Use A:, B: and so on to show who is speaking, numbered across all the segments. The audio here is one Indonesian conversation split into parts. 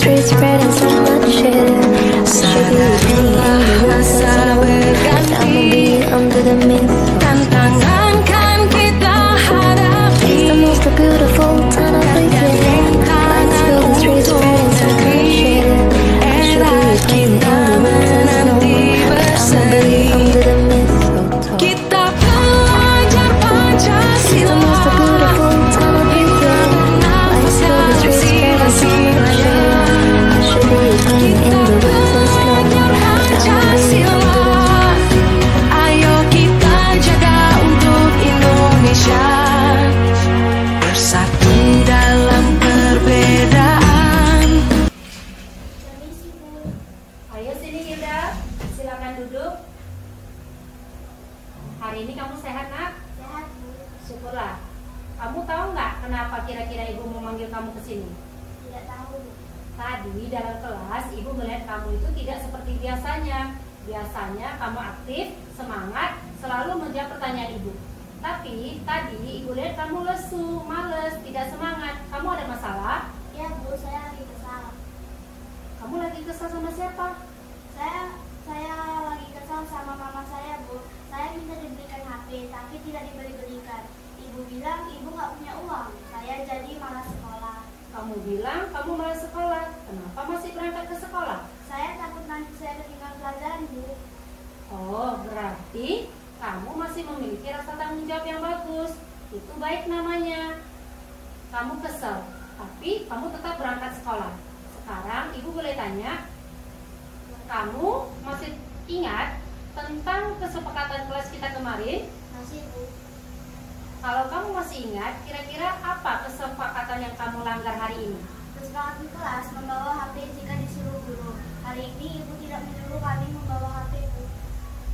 A: streets spreading so much shit. Should be pain in the winter. I'ma be under the mistletoe.
B: Tantangan kan kita hadapi.
A: It's the most beautiful time of the year. Lights fill the streets spreading so much shit.
B: Era kita menanti berseri.
A: Under the mistletoe.
B: Kita belajar
A: It's the most
B: Pancasila.
A: beautiful time of the year. Lights fill the streets spreading so much shit. Should be pain in the winter snow.
B: Pancasila. Ayo kita jaga untuk Indonesia, bersatu dalam perbedaan.
C: Ayo sini Hilda, silakan duduk. Hari ini kamu sehat nak?
D: Sehat, Bu.
C: Syukurlah. Kamu tahu nggak kenapa kira-kira ibu memanggil kamu ke sini?
D: Tidak tahu, Bu.
C: Tadi dalam kelas ibu melihat kamu itu tidak seperti biasanya. Biasanya kamu aktif, semangat, selalu menjawab pertanyaan ibu. Tapi tadi ibu lihat kamu lesu, males, tidak semangat. Kamu ada masalah?
D: Ya, Bu, saya lagi kesal.
C: Kamu lagi kesal sama siapa?
D: Saya lagi kesal sama mama saya, Bu. Saya minta dibelikan HP, tapi tidak diberi-berikan. Ibu bilang ibu nggak punya uang. Saya jadi malas sekolah.
C: Kamu bilang kamu malas sekolah. Kenapa masih berangkat ke sekolah?
D: Saya takut nanti saya ketinggalan pelajaran, Bu.
C: Oh, berarti kamu masih memiliki rasa tanggung jawab yang bagus. Itu baik namanya. Kamu kesel, tapi kamu tetap berangkat sekolah. Sekarang ibu boleh tanya, kamu masih ingat tentang kesepakatan kelas kita kemarin?
D: Masih, Bu.
C: Kalau kamu masih ingat, kira-kira apa kesepakatan yang kamu langgar hari ini?
D: Kesepakatan kelas membawa HP jika disuruh guru. Hari ini ibu tidak menyuruh kami membawa HP, Bu.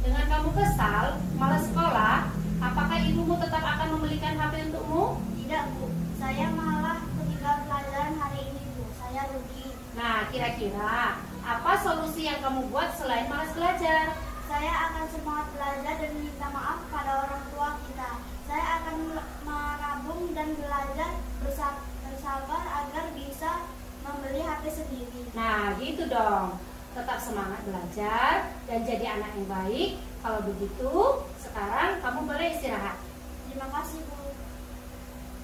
C: Dengan kamu kesal, malas sekolah, apakah ibumu tetap akan membelikan HP untukmu?
D: Tidak, Bu. Saya malah ketinggalan pelajaran hari ini, Bu. Saya rugi.
C: Nah, kira-kira apa solusi yang kamu buat selain malas belajar?
D: Saya akan semangat belajar dan minta maaf pada orang tua kita. Saya akan menabung dan belajar bersabar agar bisa membeli HP sendiri.
C: Nah, gitu dong. Tetap semangat belajar dan jadi anak yang baik. Kalau begitu, sekarang kamu boleh istirahat.
D: Terima kasih, Bu.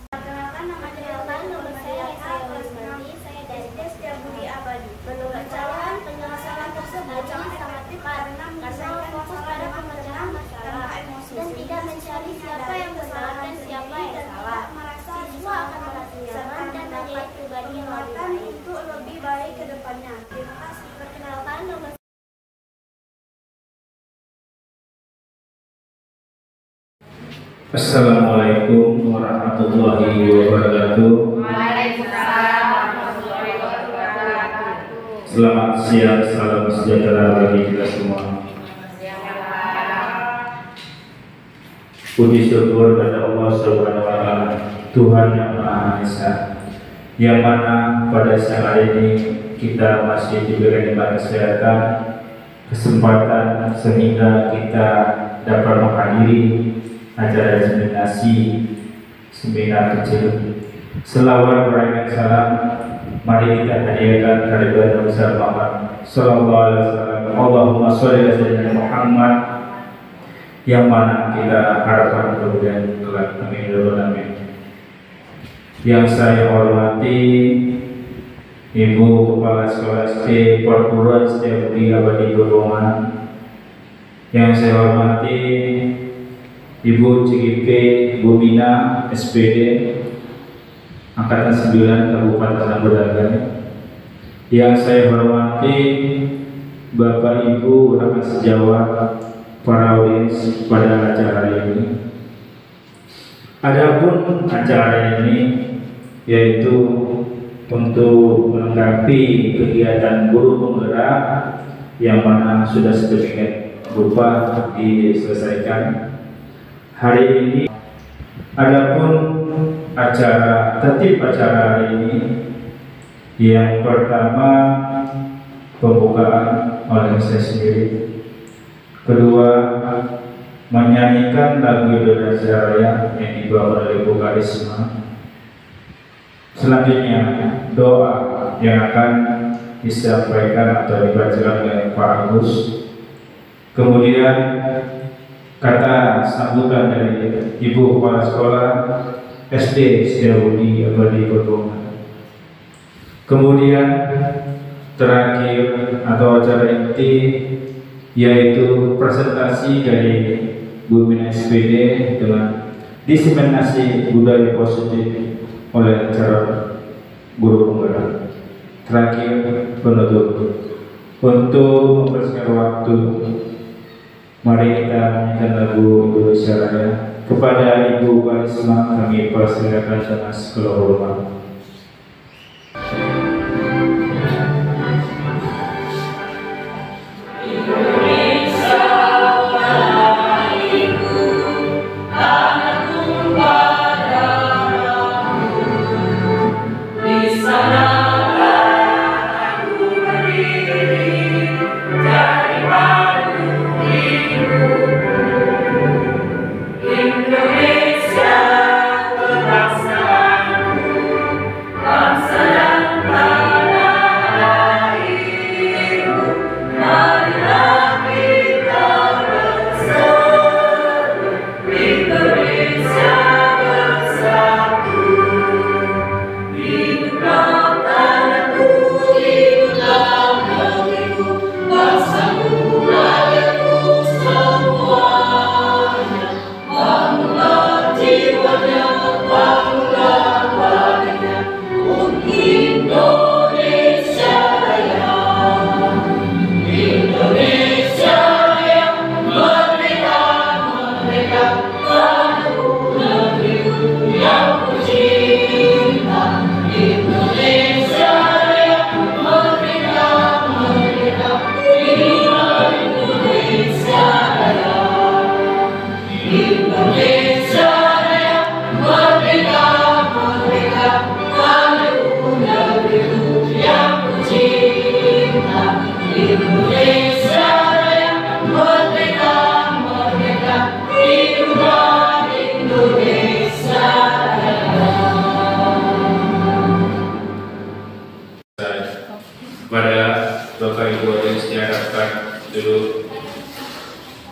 D: Perkenalkan, nama saya kelas 6. Saya dari Setiabudi Abadi. Menurut calon penyelesaian tersebut sangat efektif karena menyelesaikan fokus pada pemecahan masalah dan tidak mencari siapa yang benar dan siapa yang salah. Siswa akan merasa nyaman dan menjadi pribadi yang lebih baik untuk lebih baik ke depannya. Terima kasih. Perkenalkan, nama
E: Assalamualaikum warahmatullahi wabarakatuh.
C: Waalaikumsalam warahmatullahi wabarakatuh.
E: Selamat siang, salam sejahtera bagi kita semua. Puji syukur kepada Allah Subhanahu wa Ta'ala, Tuhan yang Maha Esa, yang mana pada siang hari ini kita masih diberi nikmat kesehatan, kesempatan sehingga kita dapat menghadiri acara seminar kecil. Selawat berikan salam, mari kita hadiahkan kehadiran Nabi Muhammad sallallahu alaihi wasallam. Allahumma sholli ala sayyidina Muhammad, yang mana kita harapkan kemudian kelak. Amin ya rabbal alamin. Yang saya hormati Ibu Kepala Sekolah SD Perguruan Setiabudi Abadi Gorongan. Yang saya hormati Ibu CGP Bumina SPD Angkatan 9 Kabupaten Samberdaya. Yang saya hormati Bapak Ibu rekan sejawat, para audiens pada acara ini. Adapun acara ini yaitu untuk melengkapi kegiatan guru penggerak yang mana sudah sedemikian rupa diselesaikan hari ini. Adapun tertib acara hari ini, yang pertama pembukaan oleh saya sendiri, kedua menyanyikan lagu Indonesia Raya yang dibawa oleh Bu Karisma, selanjutnya doa yang akan disampaikan atau dibacakan oleh Pak Agus. Kemudian kata sambutan dari Ibu Kepala Sekolah SD Setiabudi Abadi Perbongan. Kemudian terakhir atau acara inti yaitu presentasi dari Bu Bina SPD dengan diseminasi budaya positif oleh acara guru penggerak. Terakhir penutup. Untuk mempersingkat waktu, mari kita menyanyikan lagu Indonesia Raya. Kepada Ibu Karisma kami persilakan dengan segala hormat.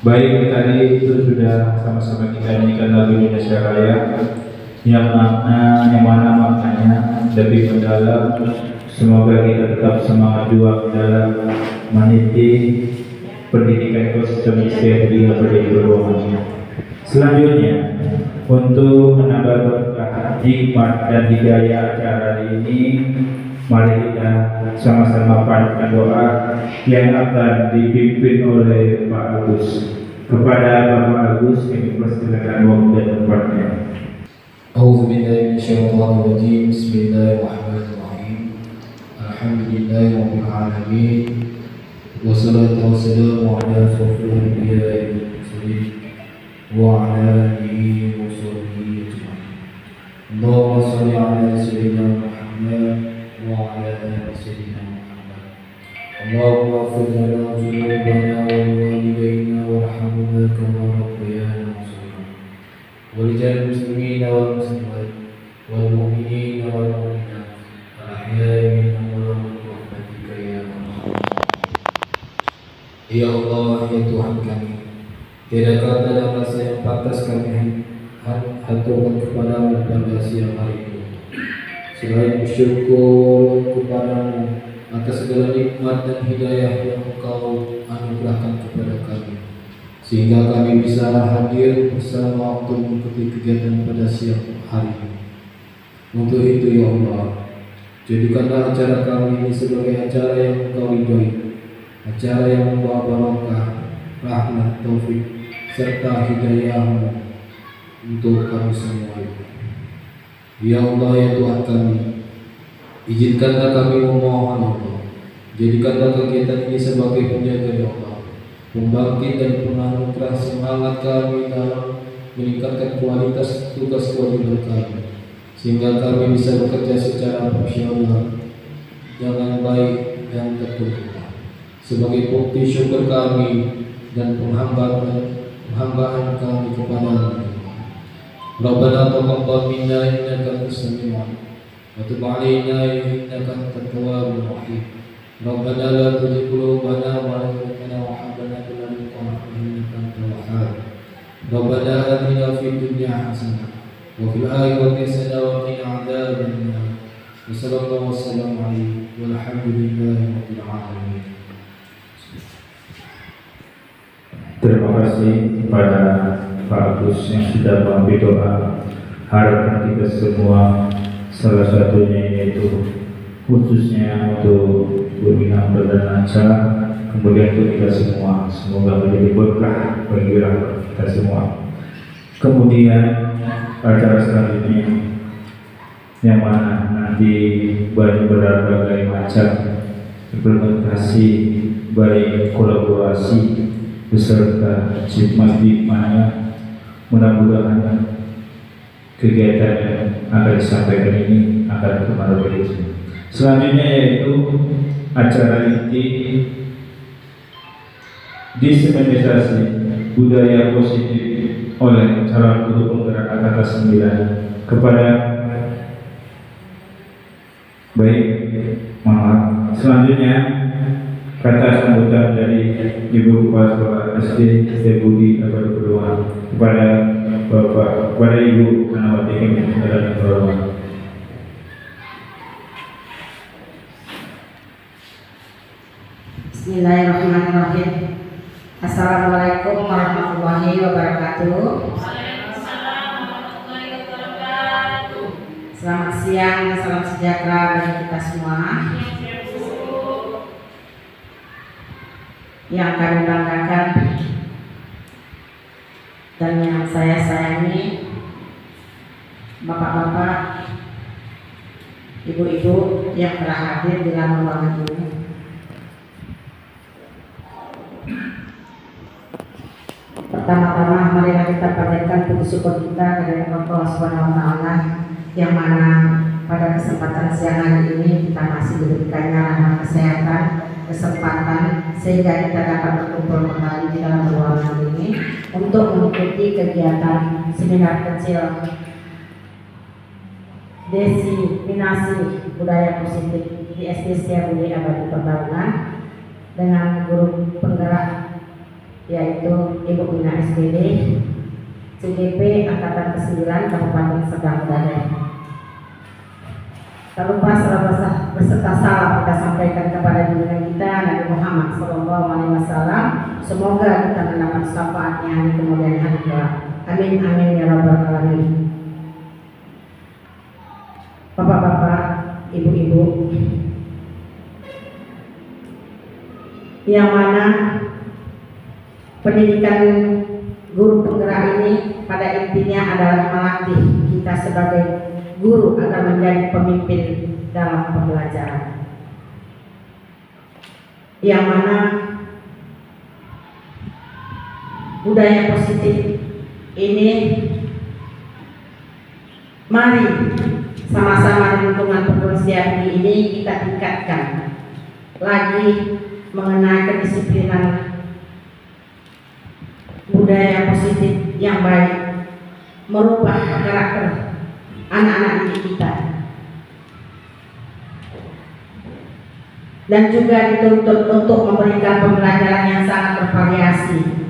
E: Baik, tadi itu sudah sama-sama kita nyanyikan lagu Indonesia Raya yang mana maknanya lebih mendalam. Semoga kita tetap semangat juang dalam meniti pendidikan ekosistem Setiabudi Abadi Perbongan. Selanjutnya, untuk menambah berkah, hikmat dan hidayah acara ini, mari kita sama-sama panjatkan doa yang akan dipimpin oleh Pak Agus. Kepada Bapak Agus, kami persilakan waktu dan tempatnya.
F: A'udzubillahi minasyaitonir rajim. Bismillahirrahmanirrahim. Alhamdulillahirabbil alamin. Wassalatu wassalamu ala asyrofil anbiya'i wal mursalin wa ala alihi wa sahbihi ajma'in. Allahumma shalli ala sayyidina Muhammad wa ala ali sayyidina Muhammad. Allahumma ighfir lana dhunubana wa liwalidayna warhamna kama rabbayana shaghira. Walijal muslimina wal muslimat wal mu'minina wal mu'minat al-ahya'i minhum wa rahmatika ya Allah. Ya Allah, ya Tuhan kami, tiada kata dan rasa yang pantas kami haturkan kepadamu pada siang hari ini selain bersyukur kepadamu atas segala nikmat dan hidayah yang Engkau anugerahkan kepada kami, sehingga kami bisa hadir bersama untuk mengikuti kegiatan pada siang hari ini. Untuk itu ya Allah, jadikanlah acara kami ini sebagai acara yang Engkau ridhoi, acara yang membawa barokah, rahmat, taufik, serta hidayah-Mu untuk kami semua. Ya Allah, ya Tuhan kami, izinkanlah kami memohon Allah, jadikanlah kegiatan ini sebagai penjaga ya Allah, pembangkit dan penganugerah semangat kami dalam meningkatkan kualitas tugas kewajiban kami, sehingga kami bisa bekerja secara profesional dengan baik dan tertutup. Sebagai bukti syukur kami dan penghambaan kami kepada-Mu. Rabbana taqabbal minna innaka antas samiul alim وتب علينا إنك أنت التواب الرحيم ربنا لا تزغ قلوبنا بعد إذ هديتنا وهب لنا من لدنك رحمة إنك أنت الوهاب ربنا آتنا في الدنيا حسنة وفي الآخرة حسنة وقنا عذاب النار وصلى الله وسلم عليه والحمد لله رب العالمين.
E: Terima kasih kepada Pak Agus yang sudah memberi doa. Harapan kita semua salah satunya yaitu khususnya untuk Bu Ina berdansa, kemudian untuk kita semua, semoga menjadi berkah bagi kita semua. Kemudian acara selanjutnya yang mana nanti banyak berbagai macam implementasi baik kolaborasi beserta hikmat mana mudah-mudahan kegiatan yang akan disampaikan ini akan kemana begitu. Selanjutnya yaitu acara inti diseminasi budaya positif oleh calon guru penggerak angkatan 9 kepada baik maaf. Selanjutnya kata sambutan dari Ibu Kepala Sekolah SD Budi Abadi Peluang kepada Bapak, kepada Ibu Anawati Kementerian dan Peluang.
G: Bismillahirrahmanirrahim. Assalamualaikum warahmatullahi wabarakatuh. Selamat siang dan salam sejahtera bagi kita semua. Yang kami banggakan dan yang saya sayangi, bapak-bapak, ibu-ibu yang telah hadir di dalam ruangan ini. Pertama-tama marilah kita panjatkan puji syukur kita kepada Allah Subhanahu wa taala yang mana pada kesempatan siang hari ini kita masih diberikannya rahmat kesehatan, kesempatan sehingga kita dapat berkumpul kembali di dalam ruangan ini untuk mengikuti kegiatan seminar kecil Desiminasi Budaya Positif di SD Setiabudi Abadi Pembangunan dengan guru penggerak yaitu Ibu Bina SPD CGP Angkatan ke-9 Kabupaten Serdang Bedagai. Tak lupa beserta salam kita sampaikan kepada junjungan kita Nabi Muhammad SAW. Semoga kita mendapat syafaatnya di kemudian hari kelak. Amin amin ya rabbal alamin. Bapak-bapak, ibu-ibu, yang mana pendidikan guru penggerak ini pada intinya adalah melatih kita sebagai guru agar menjadi pemimpin dalam pembelajaran. Yang mana budaya positif ini mari sama-sama di lingkungan perguruan Setiabudi ini kita tingkatkan lagi mengenai kedisiplinan budaya positif yang baik, merubah karakter anak-anak didik kita, dan juga dituntut untuk memberikan pembelajaran yang sangat bervariasi.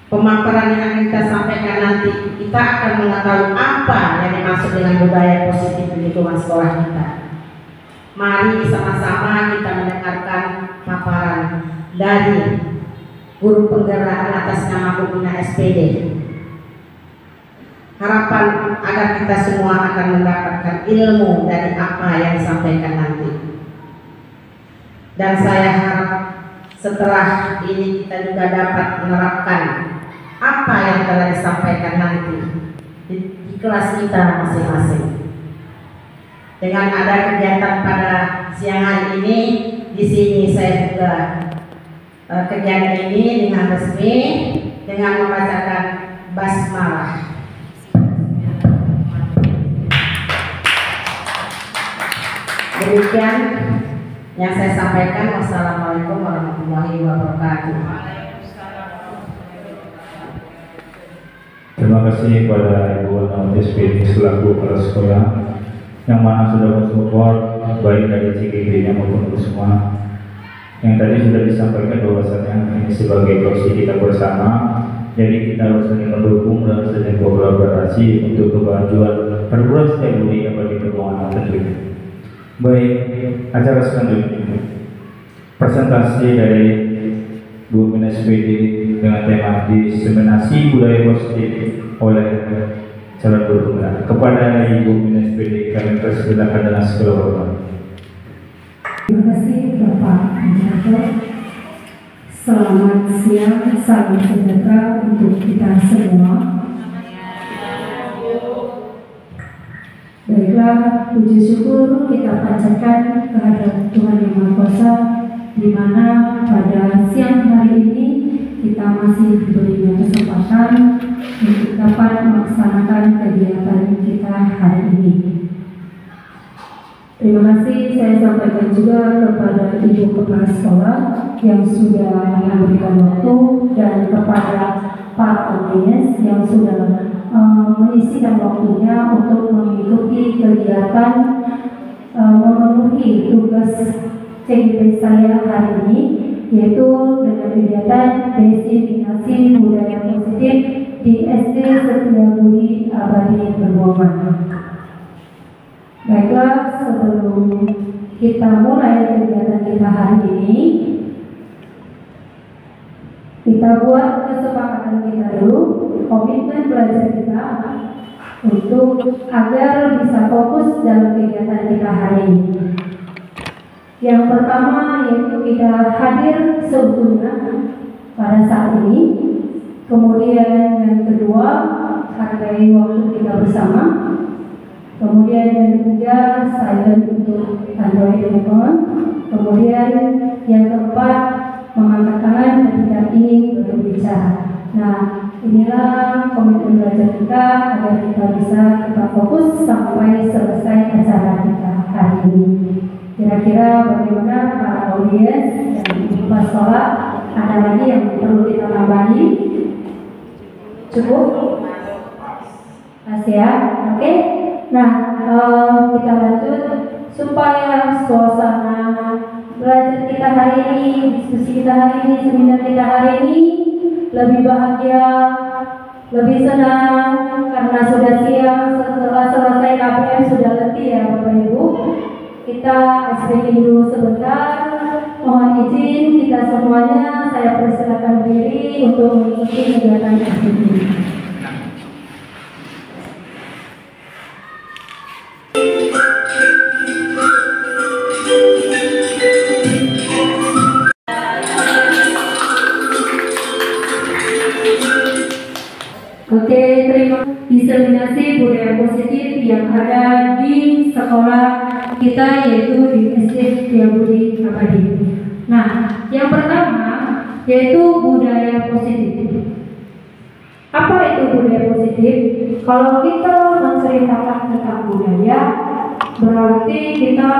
G: Pemaparan yang akan kita sampaikan nanti, kita akan mengetahui apa yang dimaksud dengan budaya positif di lingkungan sekolah kita. Mari sama-sama kita mendengarkan paparan dari guru penggerak atas nama Bu Bina SPD. Harapan agar kita semua akan mendapatkan ilmu dari apa yang disampaikan nanti. Dan saya harap setelah ini kita juga dapat menerapkan apa yang telah disampaikan nanti di kelas kita masing-masing. Dengan ada kegiatan pada siang hari ini, di sini saya juga kegiatan ini dengan resmi dengan membacakan basmalah. Demikian yang saya sampaikan. Wassalamualaikum warahmatullahi wabarakatuh.
E: Terima kasih kepada Ibu Anwar SPD selaku kepala sekolah yang mana sudah mensupport baik dari CGB-nya maupun semua. Yang tadi sudah disampaikan bahwasanya ini sebagai proses kita bersama, jadi kita harus saling mendukung dan saling kolaborasi untuk kemajuan perguruan setiap budi abadi Permohonan tentunya. Baik, acara selanjutnya presentasi dari Bu Min SPD dengan tema diseminasi budaya positif oleh calon guru pembina. Kepada Ibu Min SPD kami persilakan dengan segala hormat.
H: Terima kasih Bapak Moderator. Selamat siang, salam sejahtera untuk kita semua. Baiklah, puji syukur kita panjatkan kehadirat Tuhan Yang Maha Kuasa, di mana pada siang hari ini kita masih diberikan kesempatan untuk dapat melaksanakan kegiatan kita hari ini. Terima kasih saya sampaikan juga kepada Ibu Kepala Sekolah yang sudah memberikan waktu dan kepada para audiens yang sudah mengisikan waktunya untuk mengikuti kegiatan memenuhi tugas CGP saya hari ini, yaitu dengan kegiatan diseminasi budaya positif di SD Setiabudi Abadi Permohonan. Baiklah, sebelum kita mulai kegiatan kita hari ini, kita buat kesepakatan kita dulu, komitmen belajar kita untuk agar bisa fokus dalam kegiatan kita hari ini. Yang pertama yaitu kita hadir seutuhnya pada saat ini. Kemudian yang kedua, hargai waktu kita bersama. Kemudian yang ketiga, silent untuk Android dan iPhone. Kemudian yang keempat, mengangkat tangan ketika ingin berbicara. Nah, inilah komitmen belajar kita agar kita bisa tetap fokus sampai selesai acara kita hari ini. Kira-kira bagaimana para audiens dan ibu kepala sekolah? Ada lagi yang perlu kita tambahi? Cukup? Masih ya? Oke? Nah, kita lanjut supaya suasana belajar kita hari ini, diskusi kita hari ini, seminar kita hari ini lebih bahagia, lebih senang karena sudah siang setelah selesai KPM sudah letih ya Bapak Ibu. Kita SPK dulu sebentar. Mohon izin kita semuanya, saya persilakan berdiri untuk mengikuti kegiatan SPK. Oke, terima kasih. Diseminasi budaya positif yang ada di sekolah kita yaitu di SD Setiabudi Abadi. Nah, yang pertama yaitu budaya positif. Apa itu budaya positif? Kalau kita menceritakan tentang budaya, berarti kita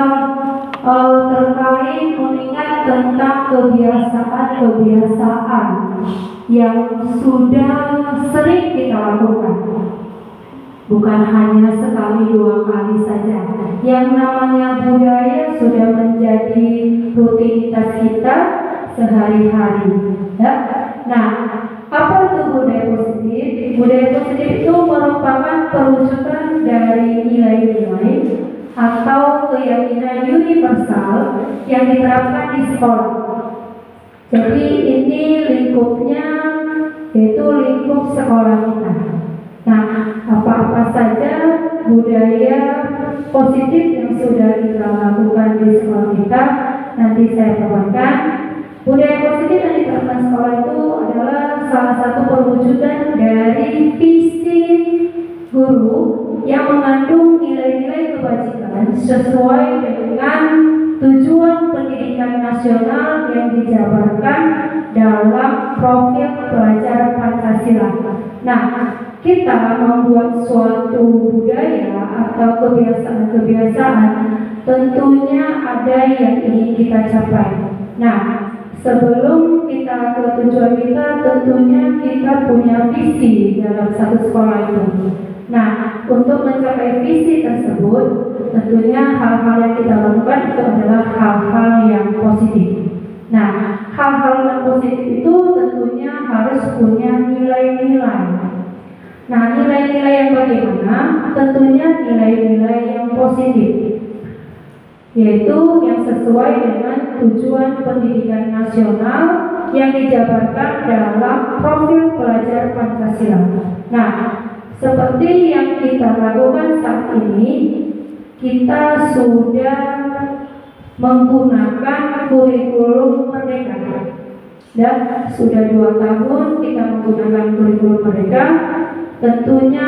H: terkait mengingat tentang kebiasaan-kebiasaan yang sudah sering kita lakukan. Bukan hanya sekali dua kali saja. Yang namanya budaya sudah menjadi rutinitas kita sehari-hari. Ya? Nah, apa itu budaya positif? Budaya positif itu merupakan perwujudan dari nilai-nilai atau keyakinan universal yang diterapkan di sekolah. Jadi ini lingkupnya yaitu lingkup sekolah kita. Nah, apa-apa saja budaya positif yang sudah kita lakukan di sekolah kita, nanti saya tambahkan. Budaya positif yang diterapkan sekolah itu adalah salah satu perwujudan dari visi guru yang mengandung nilai-nilai kebajikan sesuai dengan tujuan pendidikan nasional yang dijabarkan dalam profil pelajar Pancasila. Nah, kita membuat suatu budaya atau kebiasaan-kebiasaan tentunya ada yang ingin kita capai. Nah, sebelum kita ke tujuan kita, tentunya kita punya visi dalam satu sekolah itu. Nah, untuk mencapai visi tersebut, tentunya hal-hal yang kita lakukan itu adalah hal-hal yang positif. Nah, hal-hal yang positif itu tentunya harus punya nilai-nilai. Nah, nilai-nilai yang bagaimana? Tentunya nilai-nilai yang positif, yaitu yang sesuai dengan tujuan pendidikan nasional yang dijabarkan dalam profil pelajar Pancasila. Nah, seperti yang kita lakukan saat ini, kita sudah menggunakan kurikulum Merdeka. Dan sudah 2 tahun kita menggunakan kurikulum Merdeka. Tentunya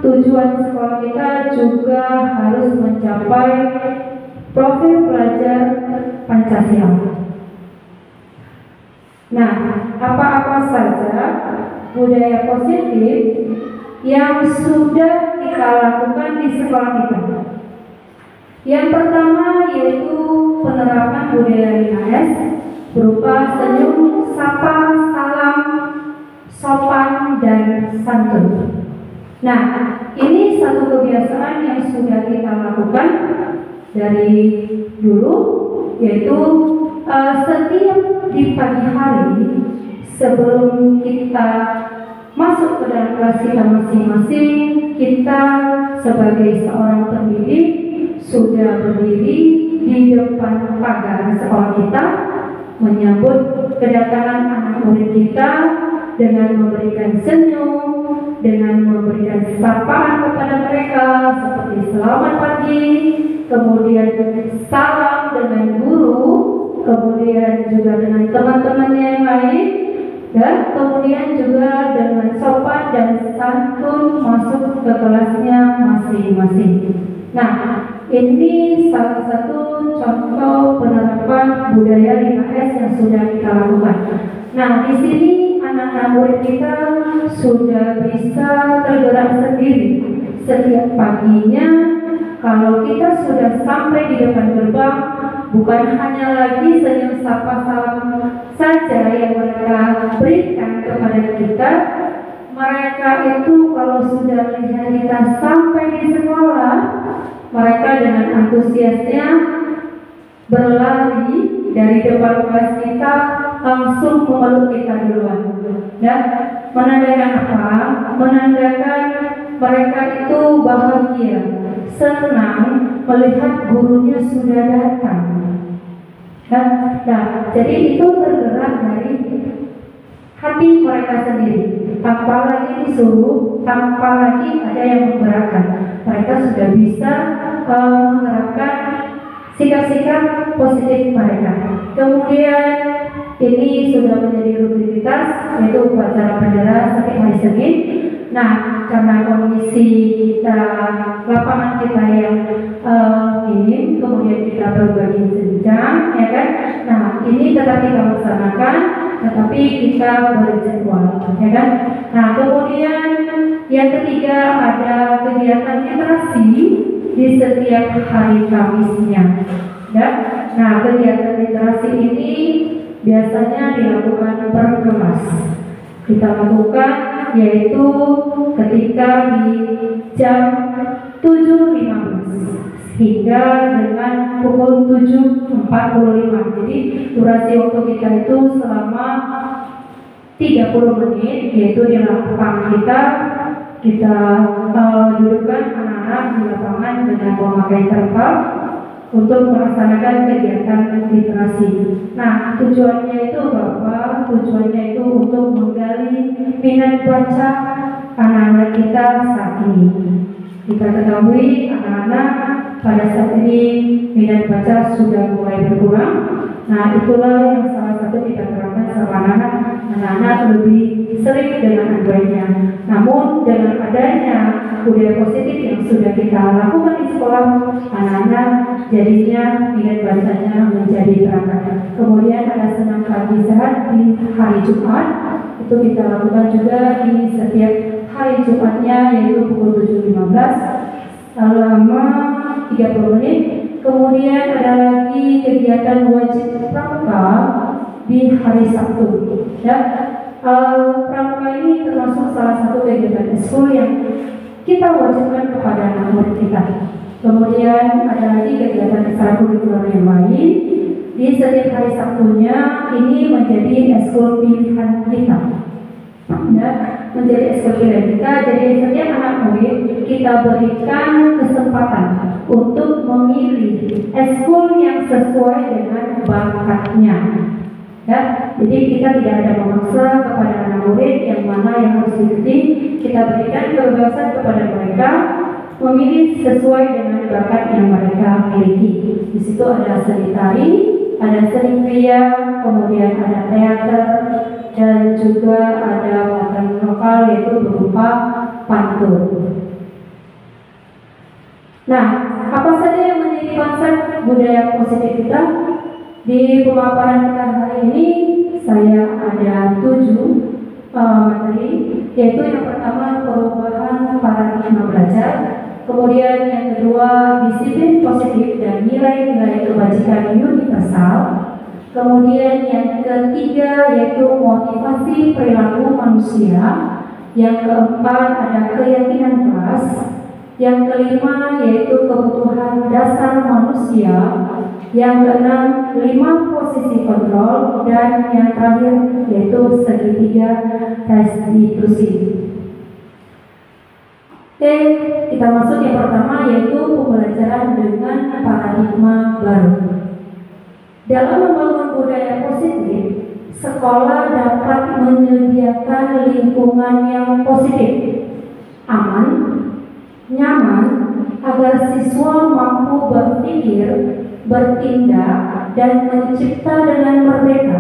H: tujuan sekolah kita juga harus mencapai profil pelajar Pancasila. Nah, apa-apa saja budaya positif yang sudah kita lakukan di sekolah kita. Yang pertama yaitu penerapan budaya 5S berupa senyum, sapa, salam, sopan, dan santun. Nah, ini satu kebiasaan yang sudah kita lakukan dari dulu, yaitu setiap di pagi hari sebelum kita masuk ke dalam kelas kita masing-masing, kita sebagai seorang pendidik sudah berdiri di depan pagar sekolah kita menyambut kedatangan anak murid kita dengan memberikan senyum, dengan memberikan sapaan kepada mereka seperti selamat pagi, kemudian salam dengan guru, kemudian juga dengan teman-temannya yang lain, dan kemudian juga dengan sopan dan santun masuk ke kelasnya masing-masing. Nah, ini salah satu contoh penerapan budaya 5S yang sudah kita lakukan. Nah, di sini anak-anak murid kita sudah bisa tergerak sendiri. Setiap paginya, kalau kita sudah sampai di depan gerbang, bukan hanya lagi senyum sapa salam saja yang mereka berikan kepada kita. Mereka itu kalau sudah melihat kita sampai di sekolah, mereka dengan antusiasnya berlari dari depan kelas kita langsung memeluk kita duluan. Dan menandakan apa? Menandakan mereka itu bahagia, senang melihat gurunya sudah datang. Nah, jadi itu tergerak dari hati mereka sendiri, tanpa lagi disuruh, tanpa lagi ada yang menggerakkan. Mereka sudah bisa menerapkan sikap-sikap positif mereka. Kemudian ini sudah menjadi rutinitas, yaitu upacara bendera setiap hari Senin. Nah, karena kondisi kita, lapangan kita yang minim, kemudian kita berbagi jenjang, ya kan? Nah, ini tetap kita laksanakan, tetapi kita berjadwal, ya kan? Nah, kemudian yang ketiga ada kegiatan literasi di setiap hari Kamisnya. Ya? Nah, kegiatan literasi ini biasanya dilakukan per kelas. Kita lakukan yaitu ketika di jam 7.15 hingga dengan pukul 7.45. Jadi durasi waktu kita itu selama 30 menit, yaitu di lapangan kita dudukkan anak-anak di lapangan dengan memakai terpal untuk melaksanakan kegiatan literasi. Nah, tujuannya itu apa? Tujuannya itu untuk menggali minat baca anak-anak kita saat ini. Kita ketahui anak-anak pada saat ini minat baca sudah mulai berkurang. Nah, itulah yang salah satu kita terapkan sama anak-anak lebih sering dengan Androidnya. Namun dengan adanya budaya positif yang sudah kita lakukan di sekolah, anak-anak jadinya minat bacanya menjadi terangkat. Kemudian ada senam pagi sehat di hari Jumat, itu kita lakukan juga di setiap hari Jumatnya, yaitu pukul 7.15 selama 30 menit. Kemudian ada lagi kegiatan wajib pramuka di hari Sabtu. Ya, pramuka ini termasuk salah satu kegiatan eskul yang kita wajibkan kepada anak murid kita. Kemudian ada lagi kegiatan ekstrakurikuler yang lain. Di setiap hari Sabtunya ini menjadi eskul pilihan kita. Ya, menjadi eskul pilihan kita. Jadi setiap anak murid kita berikan kesempatan untuk memilih eskul yang sesuai dengan bakatnya. Ya, jadi kita tidak ada memaksa kepada anak murid yang mana yang harus diikuti. Kita berikan kebebasan kepada mereka memilih sesuai dengan bakat yang mereka miliki. Di situ ada seni tari, ada seni kria, kemudian ada teater, dan juga ada makanan lokal yaitu berupa pantun. Nah, apa saja yang menjadi konsep budaya positif kita? Di pemaparan kita hari ini saya ada 7 materi, yaitu yang pertama perubahan paradigma belajar, kemudian yang kedua disiplin positif dan nilai-nilai kebajikan universal, kemudian yang ketiga yaitu motivasi perilaku manusia, yang keempat ada keyakinan kelas, yang kelima yaitu kebutuhan dasar manusia, yang keenam 5 posisi kontrol, dan yang terakhir yaitu segitiga restitusi. Oke, kita masuk yang pertama yaitu pembelajaran dengan paradigma baru. Dalam membangun budaya positif, sekolah dapat menyediakan lingkungan yang positif, aman, nyaman, agar siswa mampu berpikir, bertindak, dan mencipta dengan merdeka,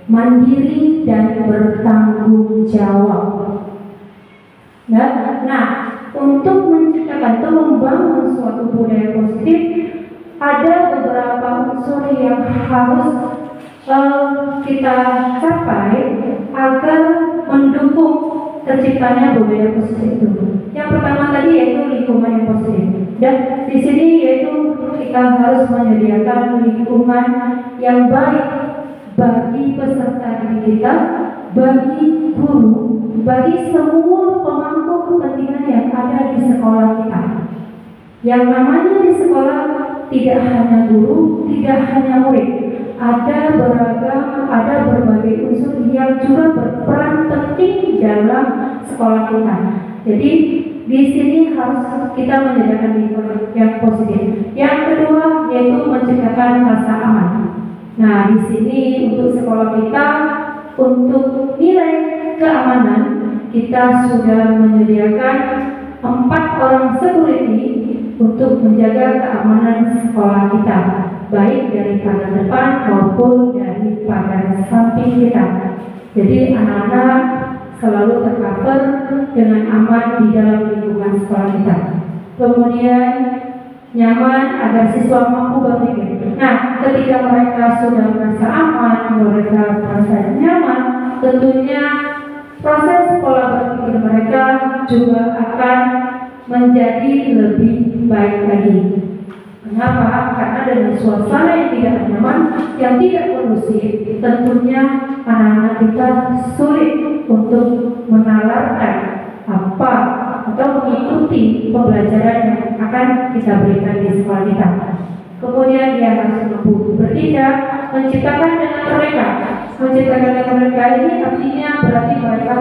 H: mandiri, dan bertanggung jawab. Nah, untuk menciptakan atau membangun suatu budaya positif, ada beberapa unsur yang harus kita capai agar mendukung terciptanya budaya positif itu. Yang pertama tadi yaitu lingkungan yang positif, dan di sini yaitu kita harus menyediakan lingkungan yang baik bagi peserta didik kita, bagi guru, bagi semua pemangku kepentingan yang ada di sekolah kita. Yang namanya di sekolah tidak hanya guru, tidak hanya murid, ada berbagai unsur yang juga berperan penting dalam sekolah kita. Jadi di sini harus kita menyediakan lingkungan yang positif. Yang kedua yaitu menciptakan rasa aman. Nah, di sini untuk sekolah kita, untuk nilai keamanan, kita sudah menyediakan 4 orang security untuk menjaga keamanan sekolah kita, baik dari pagar depan maupun dari pagar samping kita. Jadi anak-anak selalu tercover dengan aman di dalam lingkungan sekolah kita. Kemudian nyaman agar siswa mampu berpikir. Nah, ketika mereka sudah merasa aman, mereka merasa nyaman, tentunya proses pola berpikir mereka juga akan menjadi lebih baik lagi. Kenapa? Karena dengan suasana yang tidak nyaman, yang tidak kondusif, tentunya anak-anak kita sulit untuk menalarkan apa atau mengikuti pembelajaran yang akan kita berikan di sekolah kita. Kemudian dia harus mampu bertindak, menciptakan dengan mereka. Menciptakan dengan mereka ini artinya berarti mereka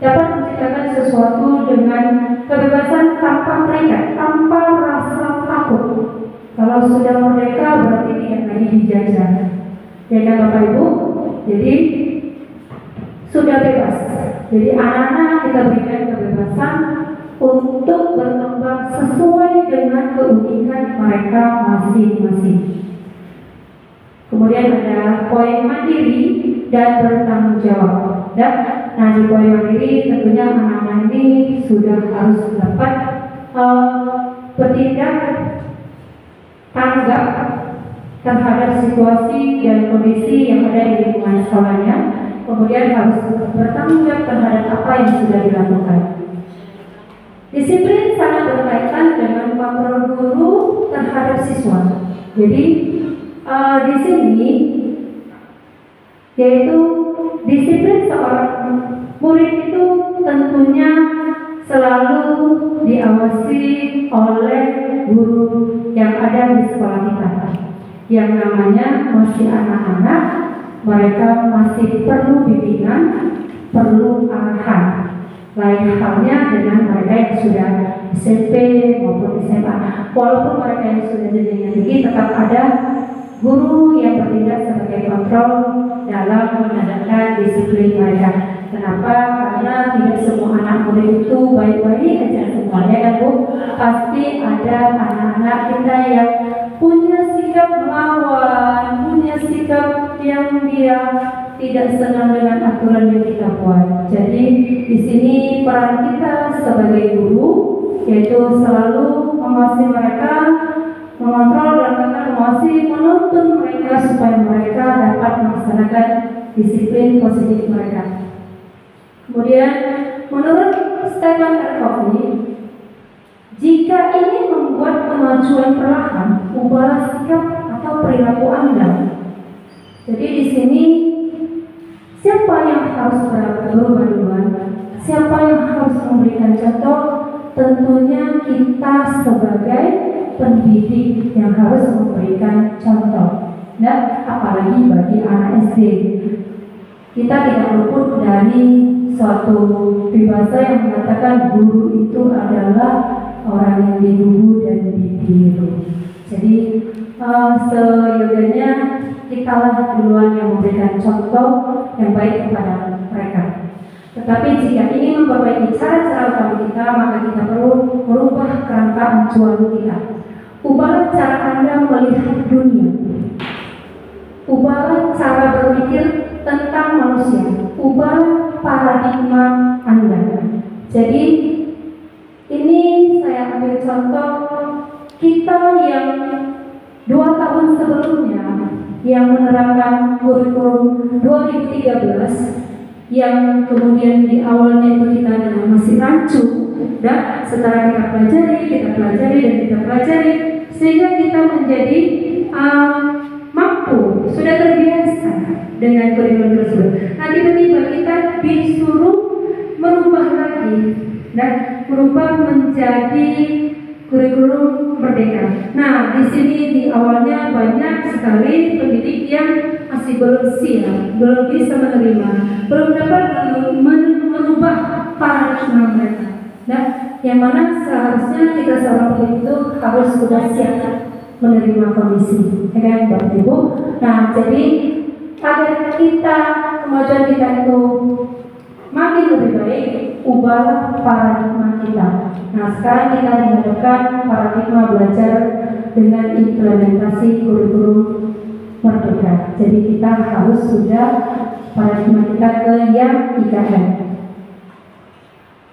H: dapat menciptakan sesuatu dengan kebebasan tanpa terikat, tanpa rasa takut. Kalau sudah merdeka berarti tidak lagi dijajah. Ya kan Bapak Ibu? Jadi sudah bebas. Jadi anak-anak kita berikan kebebasan untuk berkembang sesuai dengan keunikan mereka masing-masing. Kemudian ada poin mandiri dan bertanggung jawab. Nah, di poin mandiri tentunya anak-anak ini sudah harus dapat bertindak tanggap terhadap situasi dan kondisi yang ada di lingkungan sekolahnya. Kemudian harus bertanggung jawab terhadap apa yang sudah dilakukan. Disiplin sangat berkaitan dengan kontrol guru terhadap siswa. Jadi di sini yaitu disiplin seorang murid itu tentunya selalu diawasi oleh guru yang ada di sekolah kita. Yang namanya masih anak-anak, mereka masih perlu bimbingan, perlu arahan. Lain halnya dengan mereka yang sudah SMP maupun SMA. Walaupun mereka yang sudah jenjang tinggi, tetap ada guru yang bertindak sebagai kontrol dalam menegakkan disiplin mereka. Kenapa? Karena tidak semua anak murid itu baik-baik aja semuanya kan Bu. Pasti ada anak-anak kita yang punya sikap melawan, punya sikap yang dia tidak senang dengan aturan yang kita buat. Jadi di sini peran kita sebagai guru yaitu selalu mengawasi mereka, mengontrol dan mengawasi, menuntun mereka supaya mereka dapat melaksanakan disiplin positif mereka. Kemudian menurut Stephen R. Covey, jika ingin membuat kemajuan perlahan, ubahlah sikap atau perilaku Anda. Jadi di sini siapa yang harus berubah duluan? Siapa yang harus memberikan contoh? Tentunya kita sebagai pendidik yang harus memberikan contoh. Dan apalagi bagi anak SD, kita tidak luput dari suatu peribahasa yang mengatakan guru itu adalah orang yang dibubu dan ditiru. Jadi seyogyanya kitalah duluan yang memberikan contoh yang baik kepada mereka. Tetapi jika ingin memperbaiki cara-cara utama kita, maka kita perlu merubah kerangka acuan kita. Ubahlah cara Anda melihat dunia. Ubahlah cara berpikir tentang manusia. Ubahlah paradigma Anda. Jadi ini saya ambil contoh kita yang 2 tahun sebelumnya yang menerapkan kurikulum 2013 yang kemudian di awalnya itu kita masih rancu, dan setelah kita pelajari sehingga kita menjadi mampu, sudah terbiasa dengan kurikulum tersebut. Nah tiba-tiba kita disuruh merubah lagi dan merubah menjadi kurikulum merdeka. Nah, di sini di awalnya banyak sekali pendidik yang masih belum siap, belum bisa menerima, belum dapat merubah paradigma mereka. Nah, yang mana seharusnya kita seorang pendidik itu harus sudah siap menerima kondisi, ya kan, Bapak Ibu. Nah, jadi agar kita kemajuan kita itu makin lebih baik, ubahlah paradigma kita. Nah, sekarang kita dihadapkan paradigma belajar dengan implementasi kurikulum merdeka. Jadi kita harus sudah paradigma kita ke yang IKN.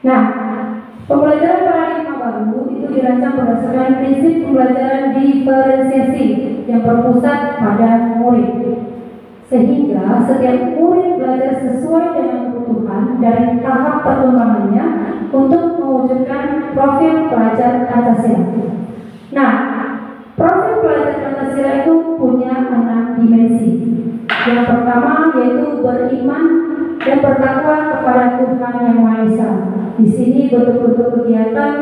H: Nah, pembelajaran paradigma baru itu dirancang berdasarkan prinsip pembelajaran diferensiasi yang berpusat pada murid. Sehingga setiap murid belajar sesuai dengan kebutuhan dari tahap perkembangannya untuk mewujudkan profil pelajar Pancasila. Nah, profil pelajar Pancasila itu punya 6 dimensi. Yang pertama yaitu beriman dan bertakwa kepada Tuhan Yang Maha Esa. Di sini bentuk-bentuk kegiatan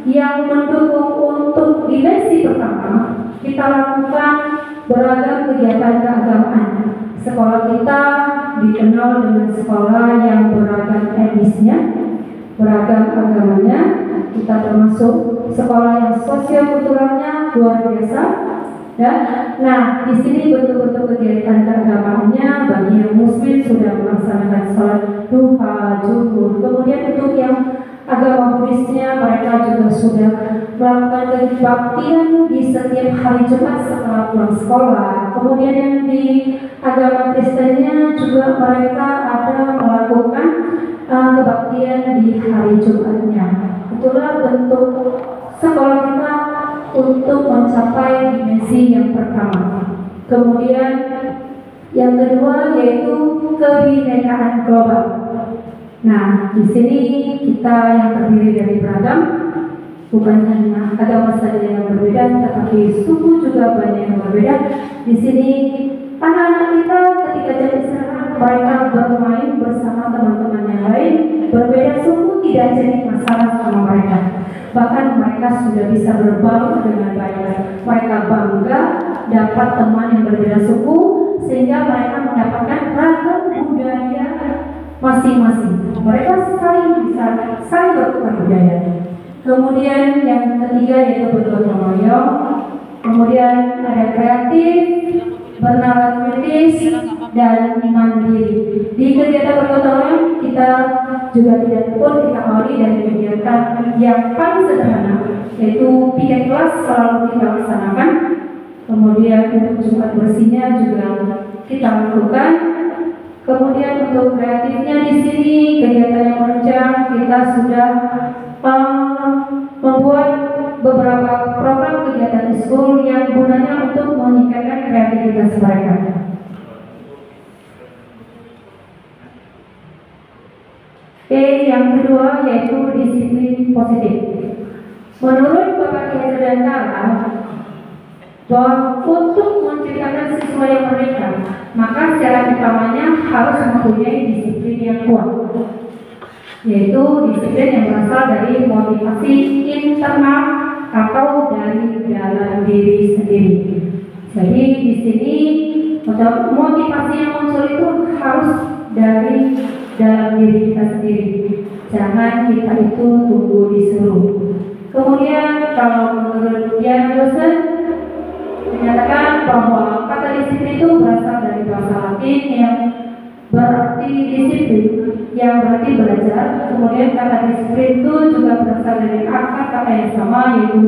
H: yang mendukung untuk dimensi pertama, kita lakukan beragam kegiatan keagamaan. Sekolah kita dikenal dengan sekolah yang beragam etnisnya, beragam agamanya. Kita termasuk sekolah yang sosio-kulturalnya luar biasa. Ya. Nah, di sini bentuk-bentuk kegiatan keagamaannya bagi yang Muslim sudah melaksanakan sholat duha, zuhur. Kemudian untuk yang agama Buddhisnya mereka juga sudah melakukan kebaktian di setiap hari Jumat setelah pulang sekolah. Kemudian yang di agama Kristennya juga mereka ada melakukan kebaktian di hari Jumatnya. Itulah bentuk sekolah kita untuk mencapai dimensi yang pertama. Kemudian yang kedua yaitu kebinekaan global. Nah, di sini kita yang terdiri dari beragam, bukan hanya agama saja yang berbeda, tetapi suku juga banyak yang berbeda. Di sini Anak-anak kita ketika jam istirahat mereka bermain bersama teman-teman yang lain, berbeda suku tidak jadi masalah sama mereka. Bahkan mereka sudah bisa berbaur dengan baik. Mereka bangga dapat teman yang berbeda suku sehingga mereka mendapatkan ragam budaya masing-masing. Mereka bisa saling bertukar budaya. Kemudian yang ketiga yaitu bergotong royong. Kemudian ada kreatif, bernalar kritis, dan mandiri. Di kegiatan bergotong royong kita juga tidak pun kita awali dari kegiatan yang paling sederhana, yaitu piket kelas selalu kita laksanakan. Kemudian untuk Jumat bersihnya juga kita lakukan. Kemudian untuk kreatifnya di sini kegiatan yang menunjang kita sudah membuat beberapa program kegiatan di school yang gunanya untuk meningkatkan kreativitas mereka. Yang kedua yaitu disiplin positif. Menurut Bapak Kiai Sedantara, bahwa untuk menciptakan siswa yang merdeka, maka syarat utamanya harus mempunyai disiplin yang kuat, yaitu disiplin yang berasal dari motivasi internal atau dari dalam diri sendiri. Jadi di sini motivasi yang muncul itu harus dari dalam diri kita sendiri. Jangan kita itu tunggu disuruh. Kemudian kalau menurut Diana dosen menyatakan bahwa kata disiplin itu berasal dari bahasa Latin yang berarti disiplin, yang berarti belajar. Kemudian kata disiplin itu juga berasal dari akar kata yang sama, yaitu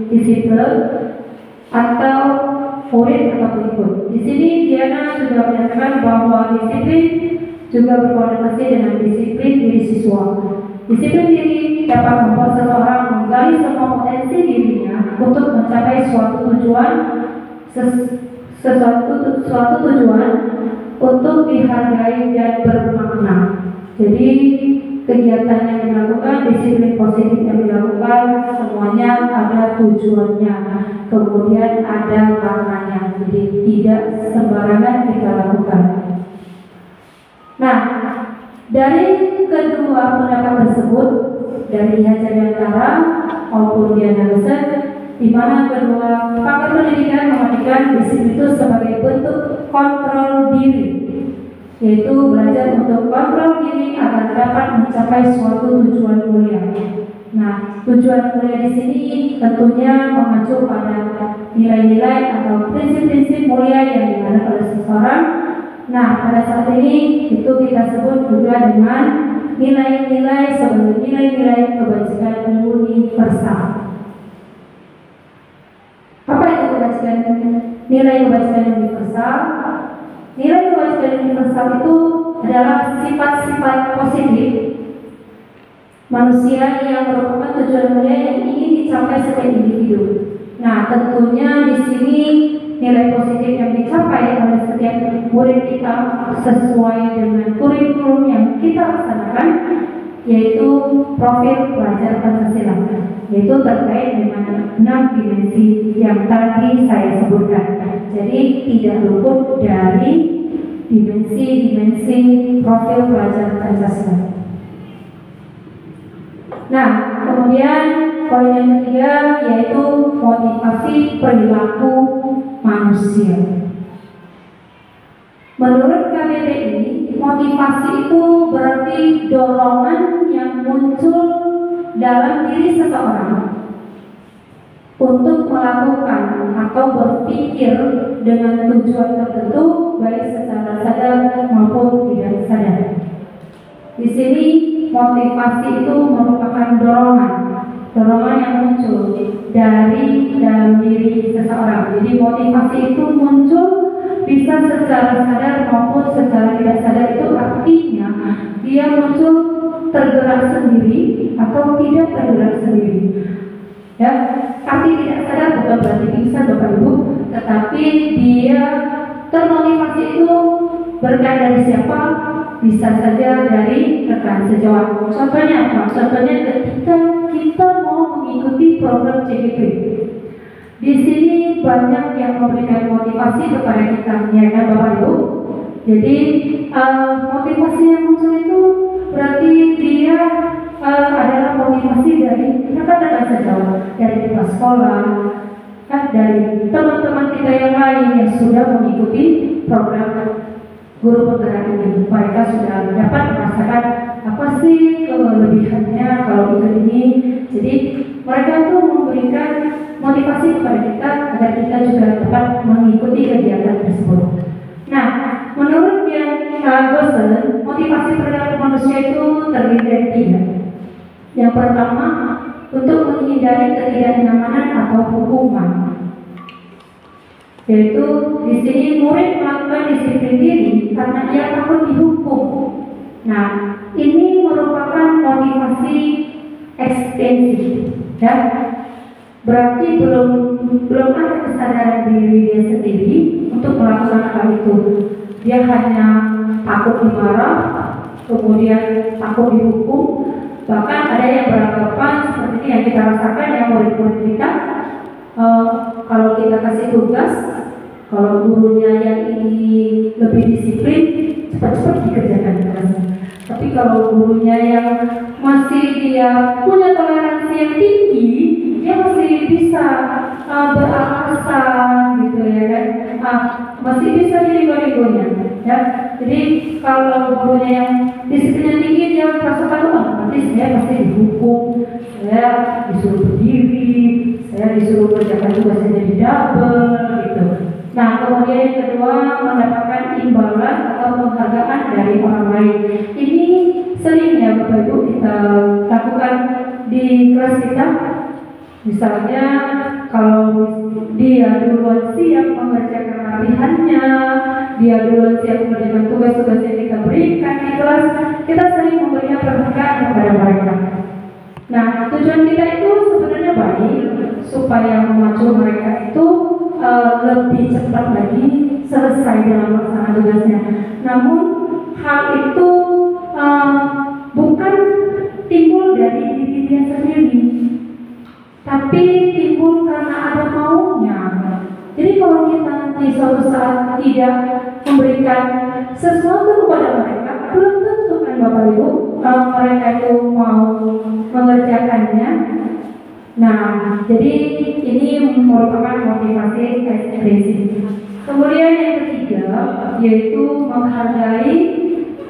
H: disiplin atau murid atau pengikut. Di sini Diana juga menyatakan bahwa disiplin juga berkonotasi dengan disiplin diri siswa. Disiplin diri dapat membuat seseorang menggali semua potensi dirinya untuk mencapai suatu tujuan, suatu tujuan untuk dihargai dan bermakna. Jadi kegiatan yang dilakukan, disiplin positif yang dilakukan, semuanya ada tujuannya, kemudian ada maknanya. Jadi tidak sembarangan kita lakukan. Nah, dari kedua pendapat tersebut, dari Hajar Yantara maupun Diana dosen, di mana kedua pakar pendidikan memandangkan disiplin itu sebagai bentuk kontrol diri, yaitu belajar untuk kontrol diri agar dapat mencapai suatu tujuan mulia. Nah, tujuan mulia di sini tentunya mengacu pada nilai-nilai atau prinsip-prinsip mulia yang dimana oleh seseorang. Nah, pada saat ini itu kita sebut juga dengan nilai-nilai sebagai nilai-nilai kebajikan universal. Apa itu kebajikan? Nilai kebajikan universal. Nilai kebajikan universal itu adalah sifat-sifat positif manusia yang merupakan tujuan mulia yang ingin dicapai setiap individu. Nah, tentunya di sini nilai positif yang dicapai oleh setiap murid kita sesuai dengan kurikulum yang kita laksanakan, yaitu profil pelajar Pancasila, yaitu terkait dengan 6 dimensi yang tadi saya sebutkan. Jadi tidak luput dari dimensi-dimensi profil pelajar Pancasila. Nah, kemudian poin yang ketiga yaitu motivasi perilaku manusia. Menurut KBBI, motivasi itu berarti dorongan yang muncul dalam diri seseorang untuk melakukan atau berpikir dengan tujuan tertentu, baik secara sadar maupun tidak sadar. Di sini motivasi itu merupakan dorongan yang muncul dari dalam diri seseorang. Jadi motivasi itu muncul bisa secara sadar maupun secara tidak sadar. Itu artinya dia muncul tergerak sendiri atau tidak tergerak sendiri. Ya, arti tidak sadar bukan berarti pingsan Bapak Ibu, tetapi dia termotivasi itu berkat dari siapa? Bisa saja dari rekan sejawat. Contohnya apa? Contohnya ketika kita mau mengikuti program CGP. Di sini banyak yang memberikan motivasi kepada kita, ya kan Bapak Ibu? Jadi motivasi yang muncul itu berarti dia adalah motivasi dari rekan-rekan sejawat, dari kita sekolah, dari teman-teman kita yang lain yang sudah mengikuti program guru penggerak ini. Mereka sudah dapat merasakan apa sih kelebihannya kalau ikut ini. Jadi mereka tuh memberikan motivasi kepada kita agar kita juga dapat mengikuti kegiatan tersebut. Nah, menurut yang Gosen, motivasi perilaku manusia itu terdiri dari 3. Yang pertama, untuk menghindari ketidaknyamanan atau hukuman. Yaitu di sini murid melakukan disiplin diri karena ia takut dihukum. Nah, ini merupakan motivasi ekstensif, dan berarti belum ada kesadaran diri dia sendiri untuk melakukan hal itu. Dia hanya takut dimarah, kemudian takut dihukum. Bahkan ada yang beranggapan seperti yang kita rasakan yang murid-murid kita, kalau kita kasih tugas, kalau gurunya yang ini lebih disiplin, cepat-cepat dikerjakan tugasnya. Tapi kalau gurunya yang masih dia punya toleransi yang tinggi, dia masih bisa beralasan gitu ya kan, masih bisa nego-negonya ya. Jadi kalau gurunya yang disiplinnya tinggi, dia merasakan nanti saya pasti dihukum, saya disuruh berdiri, saya disuruh kerjakan tugasnya jadi double gitu. Nah, kemudian yang kedua, mendapatkan imbalan atau penghargaan dari orang lain. Ini sering ya Bapak Ibu kita lakukan di kelas kita. Misalnya kalau dia duluan siap mengerjakan latihannya, dia duluan siap mengerjakan tugas-tugas yang kita berikan di kelas, kita sering memberikan penghargaan kepada mereka. Nah, tujuan kita itu sebenarnya baik, supaya memacu mereka itu lebih cepat lagi selesai dalam melaksanakan tugasnya. Namun hal itu bukan timbul dari diri dia sendiri, tapi timbul karena ada maunya. Jadi kalau kita nanti suatu saat tidak memberikan sesuatu kepada mereka, belum tentu kan Bapak Ibu mereka itu mau mengerjakannya. Nah, jadi ini merupakan motivasi ekspresi. Kemudian yang ketiga, yaitu menghargai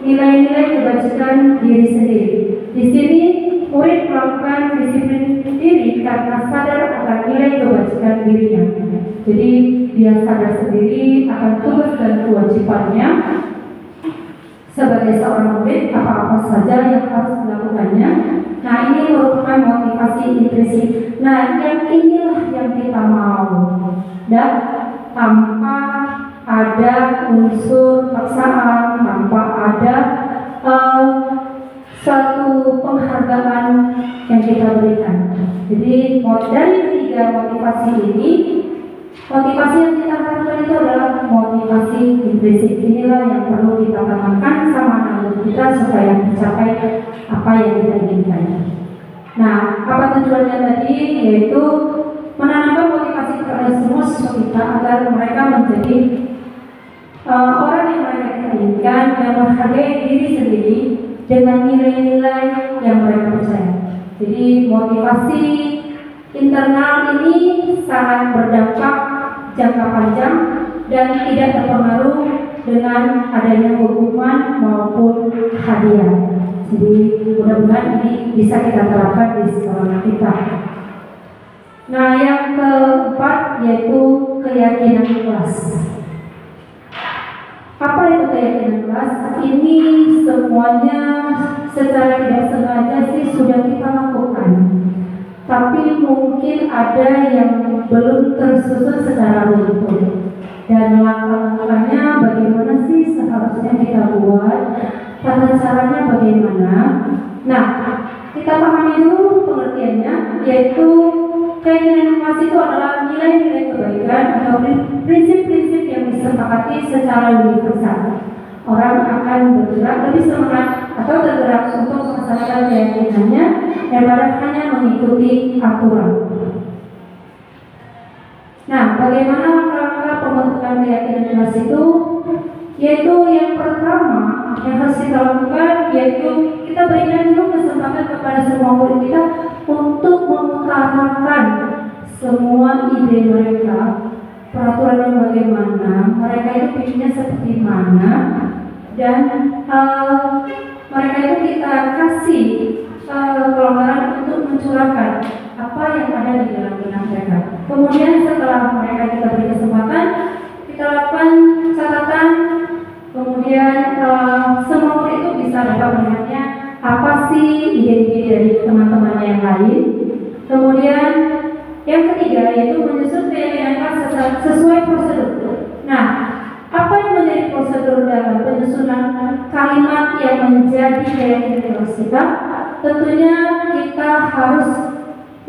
H: nilai-nilai kebajikan diri sendiri. Di sini murid melakukan disiplin diri karena sadar akan nilai kebajikan dirinya. Jadi dia sadar sendiri akan tugas dan kewajibannya sebagai seorang murid, apa-apa saja yang harus dilakukannya. Nah, ini merupakan motivasi intrinsik. Nah, yang inilah yang kita mau, dan tanpa ada unsur paksaan, tanpa ada satu penghargaan yang kita berikan. Jadi dari 3 motivasi ini, motivasi yang kita harapkan itu adalah motivasi intrinsik. Inilah yang perlu kita tanamkan sama anak kita supaya mencapai apa yang kita inginkan. Nah, apa tujuannya tadi? Yaitu menanamkan motivasi kepada semua siswa kita agar mereka menjadi orang yang mereka inginkan, yang menghargai diri sendiri dengan nilai-nilai yang mereka percaya. Jadi motivasi internal ini sangat berdampak jangka panjang dan tidak terpengaruh dengan adanya hukuman maupun hadiah. Jadi mudah-mudahan ini bisa kita terapkan di sekolah kita. Nah, yang keempat yaitu keyakinan kelas. Apa itu keyakinan kelas? Ini semuanya secara tidak sengaja sih sudah kita lakukan. Tapi mungkin ada yang belum tersusun secara runtut. Dan langkah-langkahnya bagaimana sih seharusnya kita buat, tata caranya bagaimana. Nah, kita pahami dulu pengertiannya, yaitu keyakinan kelas itu adalah nilai-nilai kebaikan atau prinsip-prinsip yang disepakati secara universal. Orang akan bergerak lebih semangat atau bergerak untuk melaksanakan keyakinannya daripada hanya mengikuti aturan. Nah, bagaimana langkah-langkah pembentukan keyakinan kelas itu? Yaitu yang pertama yang harus kita lakukan yaitu kita berikan dulu kesempatan kepada semua murid kita untuk mengutarakan semua ide mereka, peraturannya bagaimana, mereka itu pinginnya seperti mana, dan mereka itu kita kasih kelonggaran untuk mencurahkan apa yang ada di dalam benak mereka. Kemudian setelah mereka kita beri kesempatan, kita lakukan catatan. Kemudian semua murid itu bisa dapat melihatnya apa sih ide-ide dari teman-temannya yang lain. Kemudian yang ketiga yaitu menyusun keyakinan kelas sesuai prosedur. Nah, apa yang menjadi prosedur dalam penyusunan kalimat yang menjadi keyakinan kelas kita? Tentunya kita harus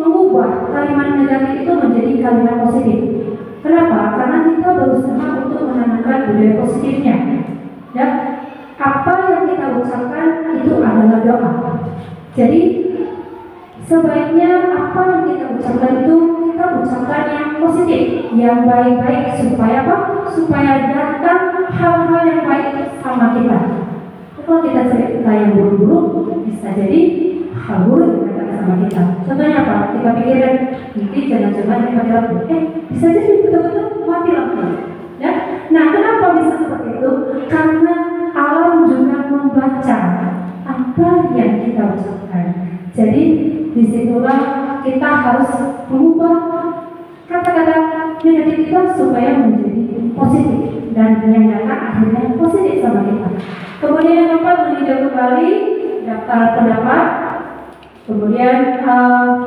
H: mengubah kalimat negatif itu menjadi kalimat positif. Kenapa? Karena kita berusaha untuk menanamkan budaya positifnya. Ya, apa yang kita ucapkan itu adalah doa. Jadi sebaiknya apa yang kita ucapkan itu kita ucapkan yang positif, yang baik-baik supaya apa? Supaya datang hal-hal yang baik sama kita. Kalau kita cerita yang buruk-buruk bisa jadi hal buruk yang datang sama kita. Contohnya apa? Kita pikirin nanti jangan-jangan mati lampu. Bisa jadi betul-betul mati lampu. Ya? Nah, kenapa bisa seperti itu? Karena alam juga membaca apa yang kita ucapkan. Jadi disitulah kita harus mengubah kata-kata negatif kita supaya menjadi positif dan yang datang akhirnya positif sama kita. Kemudian yang keempat, meninjau kembali daftar pendapat. Kemudian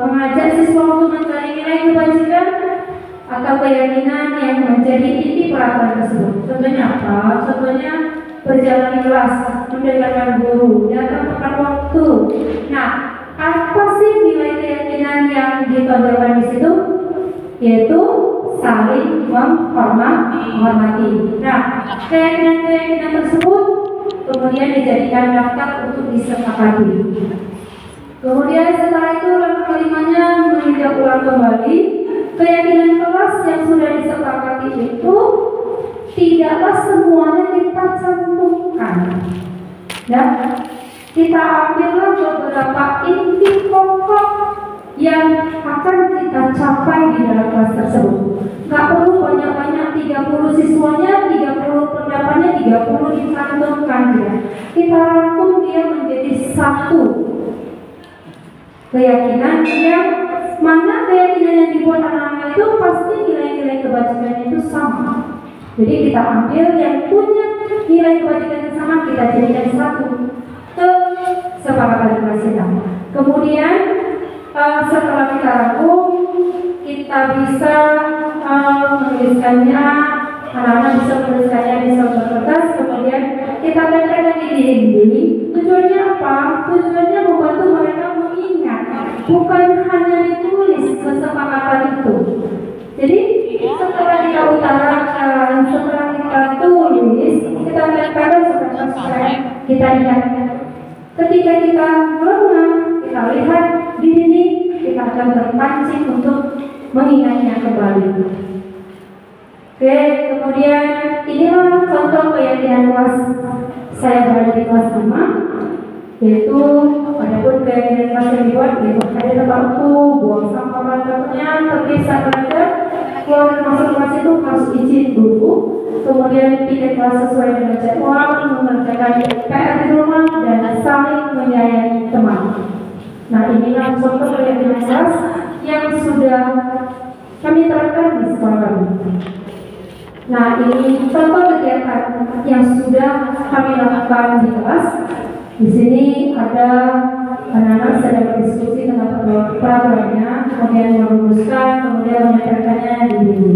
H: mengajak siswa untuk mencari nilai kebajikan atau keyakinan yang menjadi inti peraturan tersebut. Contohnya apa? Contohnya berjalan di kelas, mendengarkan guru, datang tepat waktu. Nah, apa sih nilai keyakinan yang ditonjolkan di situ? Yaitu saling menghormati. Nah, keyakinan tersebut kemudian dijadikan daftar untuk disepakati. Kemudian setelah itu langkah kelimanya meninjau ulang kembali keyakinan kelas yang sudah disepakati itu tidaklah semuanya kita cantumkan. Ya, kita ambillah beberapa inti pokok yang akan kita capai di dalam kelas tersebut. Gak perlu banyak-banyak 30 siswanya, 30 pendapatnya, 30 dicantumkan ya. Kita rangkum dia menjadi satu keyakinan yang mana keyakinan yang dibuat anak-anak itu pasti nilai-nilai kebajikan itu sama. Jadi kita ambil yang punya nilai kebajikan yang sama, kita jadikan satu kesepakatan kelas kita. Kemudian setelah kita rangkum, kita bisa menuliskannya, anak-anak bisa menuliskannya di suatu kertas, kemudian kita tempelkan di dinding. Tujuannya apa? Tujuannya membantu mereka mengingat, bukan hanya ditulis kesepakatan itu. Jadi setelah kita utarakan, setelah kita tulis, kita tempelkan supaya kita ingat. Ketika kita lengah, kita lihat di sini, kita akan terpancing untuk mengingatnya kembali. Oke, kemudian inilah contoh keyakinan kelas saya berada di kelas 5, yaitu adapun keyakinan kelas yang dibuat yaitu ada tempatku, buang sampah bantaknya, terpisah belajar, keluar dan masuk kelas itu harus izin dulu. Kemudian tiket kelas sesuai dengan jadwal, mengerjakan PR di rumah dan saling menyayangi teman. Nah, inilah contoh keyakinan kelas yang sudah kami terapkan di sekolah kami. Nah, ini contoh kegiatan yang sudah kami lakukan di kelas. Di sini ada anak-anak sedang berdiskusi tentang peraturannya, kemudian merumuskan, kemudian menyampaikannya di sini.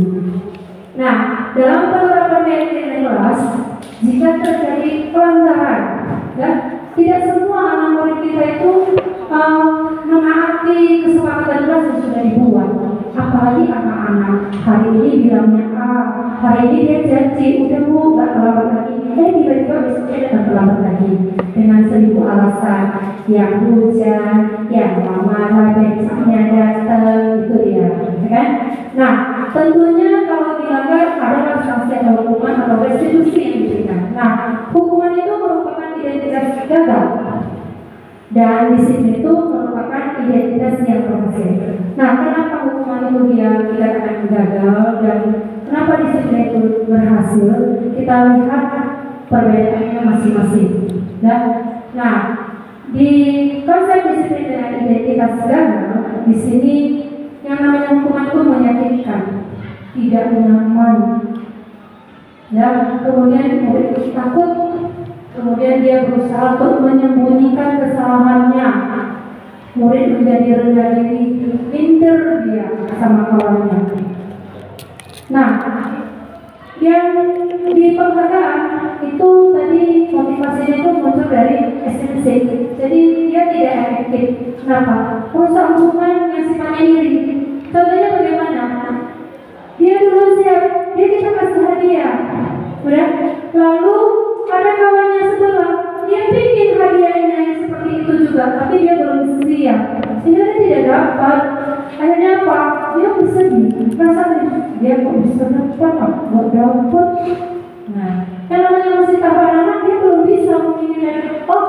H: Nah, dalam penerapan keyakinan kelas, jika terjadi pelanggaran, ya, tidak semua anak murid kita itu menaati kesepakatan kelas yang sudah dibuat. Apalagi anak-anak hari ini bilangnya A, hari ini dia janji udah bu gak terlambat lagi, tiba-tiba besoknya datang terlambat lagi dengan 1000 alasan, yang hujan, yang lama becaknya datang, itu dia, kan? Nah, tentunya kalau dilanggar ada sanksi atau hukuman atau restitusi yang diberikan. Nah, hukuman itu merupakan identitas gagal dan disiplin itu merupakan identitas yang berhasil. Nah, kenapa hukuman itu dia dikatakan gagal dan kenapa disiplin itu berhasil? Kita lihat perbedaannya masing-masing. Nah, di konsep disiplin dengan identitas gagal, di sini yang namanya hukuman itu menyakitkan, tidak nyaman. Ya, kemudian murid takut, kemudian dia berusaha untuk menyembunyikan kesalahannya. Murid menjadi rendah diri, minder dia sama kawannya. Nah, yang di penghargaan itu tadi motivasinya itu muncul dari esensi. Jadi dia tidak efektif. Kenapa? Perusahaan hubungan yang sifatnya iri. Contohnya bagaimana? Dia dulu siap, dia kita kasih hadiah, udah. Lalu ada kawannya sebelah, dia bikin hadiahnya yang seperti itu juga, tapi dia belum siap, sehingga dia tidak dapat. Akhirnya apa? Dia bersedih, merasa dia kok bisa dapat, kok dapat. Nah, yang namanya masih tahap anak, dia belum bisa memikirkan, oh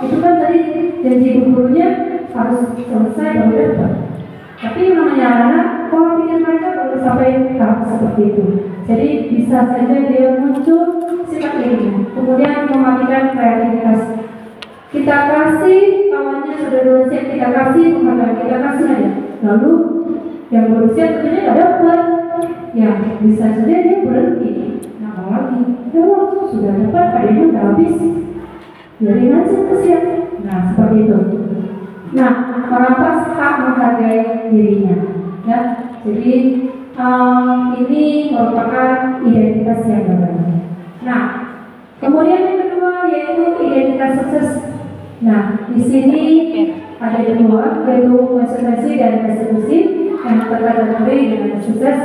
H: itu kan tadi janji gurunya harus selesai baru dapat. Tapi yang namanya anak, kalau pikir mereka baru sampai tahap seperti itu. Jadi bisa saja dia muncul sifat irinya, kemudian mematikan kreativitas. Kita kasih kawannya sudah berusia, kita kasih penghargaan, kita kasih aja. Lalu yang berusia tentunya tidak dapat, ya bisa saja dia berhenti. Nah mau lagi, ya sudah dapat, hadiahnya udah habis, biarin aja kesian. Nah seperti itu. Nah, merampas hak menghargai dirinya. Ya, jadi ini merupakan identitas yang gagal. Nah, kemudian yang kedua yaitu identitas sukses. Nah, di sini ada dua, yaitu konsekuensi dan restitusi yang terkait dengan sukses.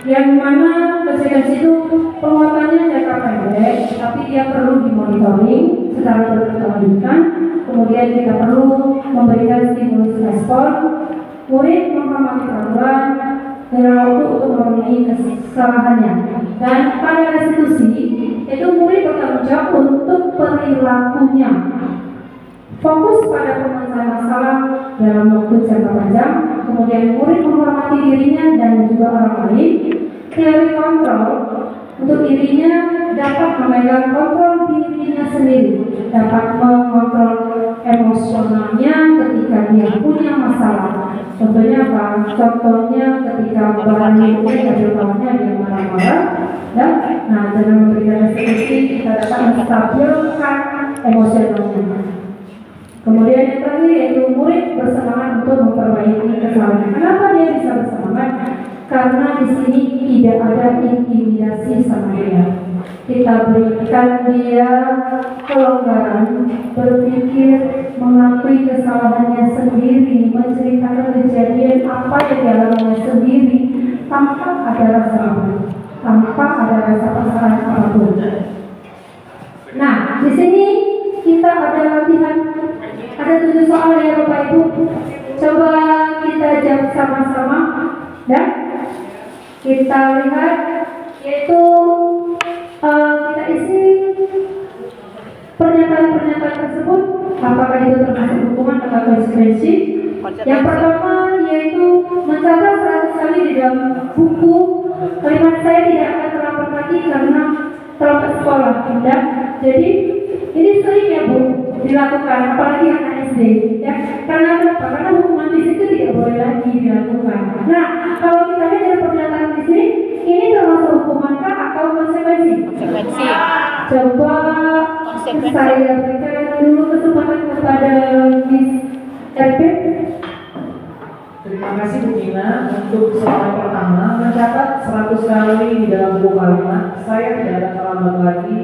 H: Yang mana konsekuensi itu penguatannya jangka pendek, tapi dia perlu dimonitoring secara berkelanjutan. Kemudian kita perlu memberikan stimulus respon, murid menghormati peraturan dan waktu untuk memenuhi kesalahannya. Dan pada restitusi itu murid bertanggung jawab untuk perilakunya. Fokus pada penyelesaian masalah dalam waktu jangka panjang, kemudian murid menghormati dirinya dan juga orang lain. Teori kontrol untuk dirinya dapat memegang kontrol dirinya sendiri, dapat mengontrol emosionalnya ketika dia punya masalah. Contohnya apa? Contohnya ketika barangnya ada kawannya dia marah-marah, ya. Nah, dengan memberikan restitusi kita dapat menstabilkan emosionalnya. Kemudian yang terakhir yaitu murid bersemangat untuk memperbaiki kesalahan. Kenapa dia bisa bersemangat? Karena di sini tidak ada intimidasi sama dia. Kita berikan dia kelonggaran berpikir, mengakui kesalahannya sendiri, menceritakan kejadian apa yang dialaminya sendiri tanpa ada rasa malu, tanpa ada rasa kesalahan apapun. Nah, di sini kita ada latihan, ada 7 soal ya Bapak Ibu. Coba kita jawab sama-sama, ya. Kita lihat, yaitu kita isi pernyataan-pernyataan tersebut, apakah itu termasuk hukuman atau konsekuensi. Yang pertama yaitu mencatat 100 kali di dalam buku kalimat saya tidak akan terlambat lagi karena terlambat sekolah. Dan jadi ini sering ya Bu dilakukan, apalagi anak SD, ya. Karena apa? Karena hukuman fisik itu tidak boleh lagi dilakukan. Nah, kalau kita lihat dari pernyataan di sini, ini termasuk hukuman kah atau konsekuensi? Konsekuensi. Coba saya berikan dulu kesempatan kepada Miss RP.
G: Terima kasih Bu Gina. Untuk soal pertama, mencatat 100 kali di dalam buku kalimat, saya tidak akan terlambat lagi,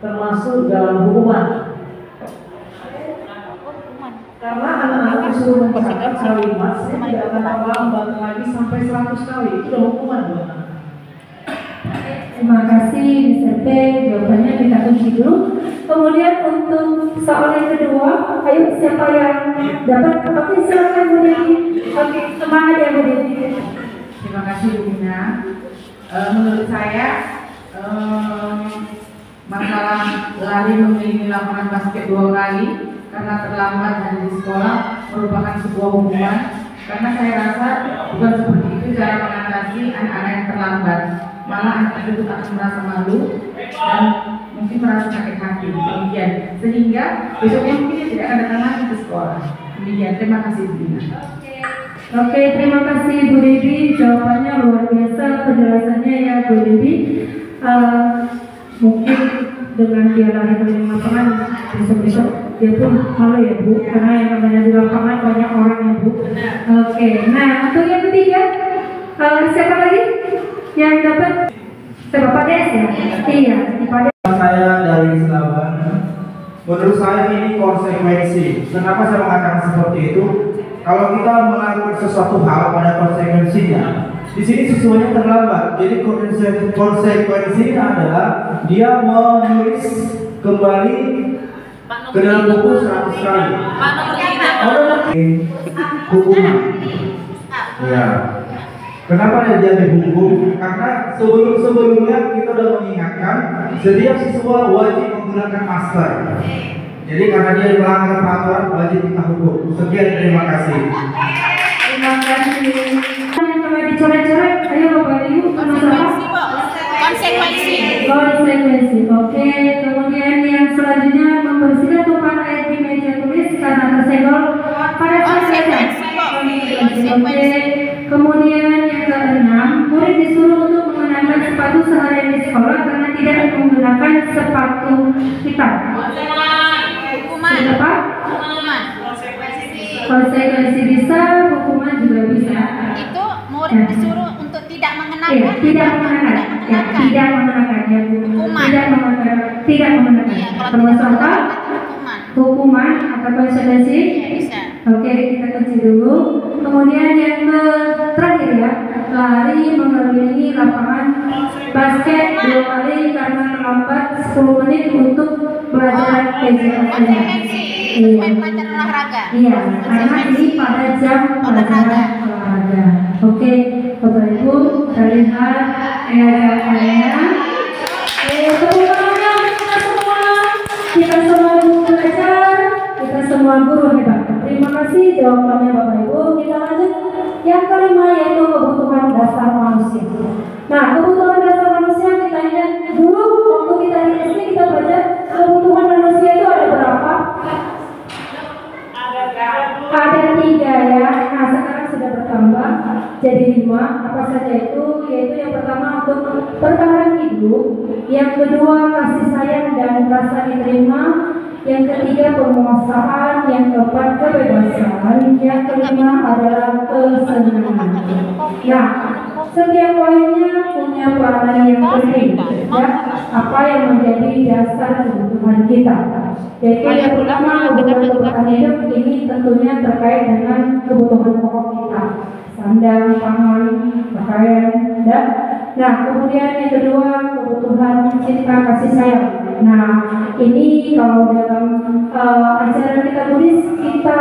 G: termasuk dalam hukuman. Karena anak-anak disuruh mencatat kalimat, saya tidak akan terlambat lagi sampai 100 kali. Itu adalah hukuman buat anak.
H: Terima kasih Mr. P. Jawabannya kita kunci dulu. Kemudian untuk soal yang kedua, ayo siapa yang dapat? Oke, silakan Bu Devi. Oke, semangat ya Bu Devi.
G: Terima kasih Bu Dina. Menurut saya masalah lari mengelilingi lapangan basket 2 kali karena terlambat dari di sekolah merupakan sebuah hukuman. Karena saya rasa bukan seperti itu cara mengatasi anak-anak yang terlambat. Malah anak tersebut akan merasa malu dan mungkin merasa sakit hati. Demikian. Sehingga besoknya mungkin dia tidak akan datang lagi ke sekolah. Demikian. Terima kasih Bu Dina.
H: Oke, terima kasih Bu Devi. Jawabannya luar biasa, penjelasannya ya Bu Devi. Mungkin dengan dia lari keliling lapangan besok-besok dia pun malu ya Bu, karena yang namanya di lapangan banyak orang ya Bu. Oke, nah untuk yang ketiga siapa lagi yang dapat? Pak Des ya? Iya, Pak Des.
I: Saya dari Selawan. Menurut saya ini konsekuensi. Kenapa saya mengatakan seperti itu? Kalau kita melakukan sesuatu hal pada konsekuensinya, di sini sesuanya terlambat. Jadi konsekuensinya adalah dia menulis kembali ke dalam buku 100 kali. Hukuman. Ya. Kenapa dia dihukum? Karena sebelumnya kita sudah mengingatkan setiap siswa wajib menggunakan masker. Jadi karena dia melanggar peraturan wajib kita hukum. Sekian, terima kasih.
H: Terima kasih. Yang kemarin dicoret-coret, ayo Bapak Ibu sama-sama. Konsekuensi. Oke, kemudian yang selanjutnya membersihkan tumpahan air di meja tulis karena tersenggol pada saat belajar. Oke. Kemudian yang ke-6, murid disuruh untuk mengenakan sepatu seharian di sekolah karena tidak menggunakan sepatu hitam. Apa? Konsekuensi bisa, hukuman juga bisa.
J: Itu murid disuruh untuk tidak mengenakan.
H: Iya, tidak mengenakan. Ya, tidak mengenakan. Ya,
J: hukuman.
H: Tidak mengenakan. Termasuk apa? Hukuman atau konsekuensi.
J: Bisa.
H: Oke, kita kunci dulu. Kemudian yang terakhir ya, lari mengelilingi lapangan basket 2 kali karena terlambat 10 menit untuk belajar PJJ-nya. Iya.
J: Pelajaran olahraga.
H: Iya, karena ini pada jam pelajaran olahraga. Oke, Bapak Ibu, kita lihat jawabannya. Tepuk tangan kita semua. Kita semua guru belajar, kita semua guru hebat. Terima kasih jawabannya Bapak Ibu. Kita lanjut. Yang kelima yaitu kebutuhan dasar manusia. Nah, kebutuhan dasar manusia kita ingat dulu waktu kita di SD kita belajar kebutuhan manusia itu ada berapa? Ada 3 ya. Nah, sekarang sudah bertambah jadi 5. Apa saja itu? Yaitu yang pertama untuk bertahan hidup, yang kedua kasih sayang dan rasa diterima, yang ketiga penguasaan, yang keempat kebebasan, yang kelima adalah kesenangan. Nah, setiap poinnya punya peranan yang penting, ya. Apa yang menjadi dasar kebutuhan kita? Yaitu yang pertama kebutuhan hidup ini tentunya terkait dengan kebutuhan pokok kita, sandang, pangan, pakaian, dan nah kemudian yang kedua kebutuhan cinta kasih sayang. Nah ini kalau dalam ajaran kita Buddhis kita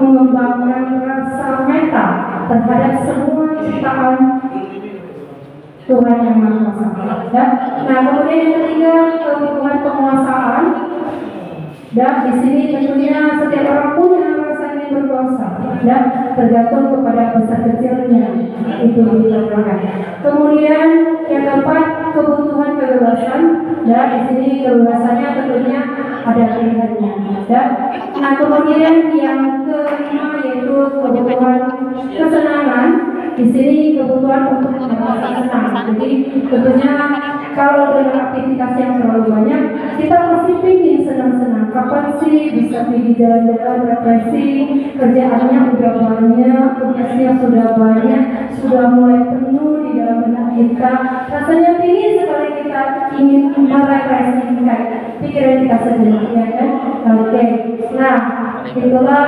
H: mengembangkan rasa mental terhadap semua ciptaan Tuhan yang Maha Kuasa. Nah kemudian yang ketiga kebutuhan penguasaan. Dan di sini tentunya setiap orang punya rasa ingin berkuasa dan tergantung kepada besar kecilnya itu diterapkan. Kemudian yang keempat kebutuhan kebebasan dan di sini kebebasannya tentunya ada pilihannya. Dan nah kemudian yang kelima yaitu kebutuhan kesenangan. Di sini kebutuhan untuk merasa senang. Jadi tentunya kalau dengan aktivitas yang terlalu banyak, kita pasti ingin senang-senang. Kapan sih bisa pergi jalan-jalan, refleksi, kerjaannya udah banyak, tugasnya sudah banyak, sudah mulai penuh di dalam benak kita. Rasanya ingin sekali kita ingin merefleksikan pikiran kita sendiri, ya kan? Oke. Nah, itulah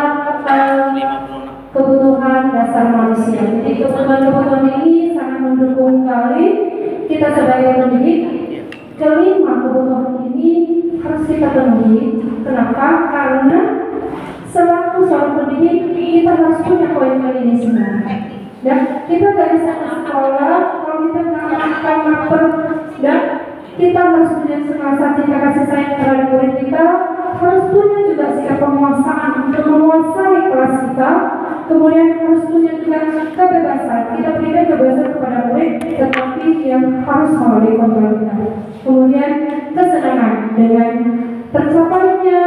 H: kebutuhan dasar manusia. Jadi kebutuhan ini sangat mendukung kali kita sebagai pendidik. Kelima kebutuhan ini harus kita penuhi. Kenapa? Karena selaku seorang pendidik kita harus punya poin-poin ini semua. Ya, kita nggak bisa ke sekolah kalau kita nggak makan, dan kita harus punya rasa cinta kasih sayang terhadap murid kita, harus punya juga sikap penguasaan untuk menguasai kelas kita, kemudian harus punya juga kebebasan. Kita berikan kebebasan kepada murid, tetapi yang harus melalui kontrol kita. Kemudian kesenangan dengan tercapainya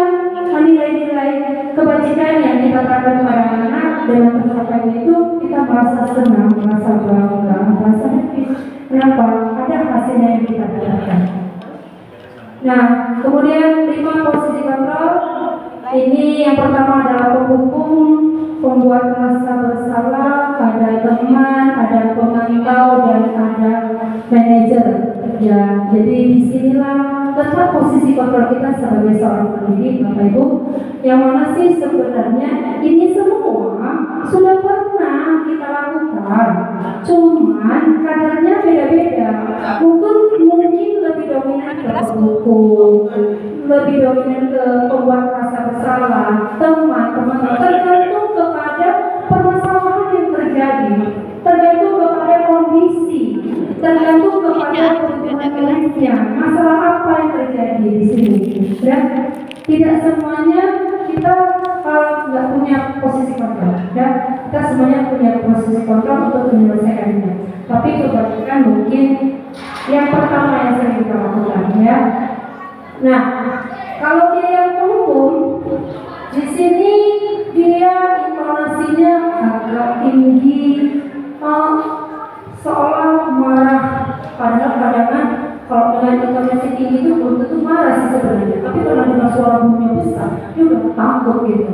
H: nilai-nilai kebajikan yang kita terapkan kepada anak. Dengan tercapainya itu kita merasa senang, merasa bangga, merasa happy. Kenapa? Ada hasilnya yang kita dapatkan. Nah, kemudian 5 posisi kontrol. Ini yang pertama adalah penghukum, pembuat merasa bersalah, ada teman, ada pemantau, dan ada manajer. Ya, jadi disinilah letak posisi kontrol kita sebagai seorang pendidik, Bapak Ibu. Yang mana sih sebenarnya ini semua sudah pernah kita lakukan, cuman kadarnya beda-beda. Mungkin lebih dominan ke penghukum, lebih dominan ke pembuat rasa bersalah, teman-teman, tergantung kepada permasalahan yang terjadi, tergantung kepada kondisi, tergantung kepada kebutuhan muridnya, masalah apa yang terjadi di sini. Dan tidak semuanya kita nggak punya posisi kontrol, dan kita semuanya punya posisi kontrol untuk menyelesaikannya. Tapi kebanyakan mungkin yang pertama yang sering kita lakukan, ya. Nah, kalau dia yang penghukum, di sini dia intonasinya agak tinggi, seolah marah. Padahal kadang-kadang kalau dengan intonasi tinggi itu belum tentu marah sih sebenarnya, tapi kalau dengan suara bunyinya besar, dia udah takut gitu.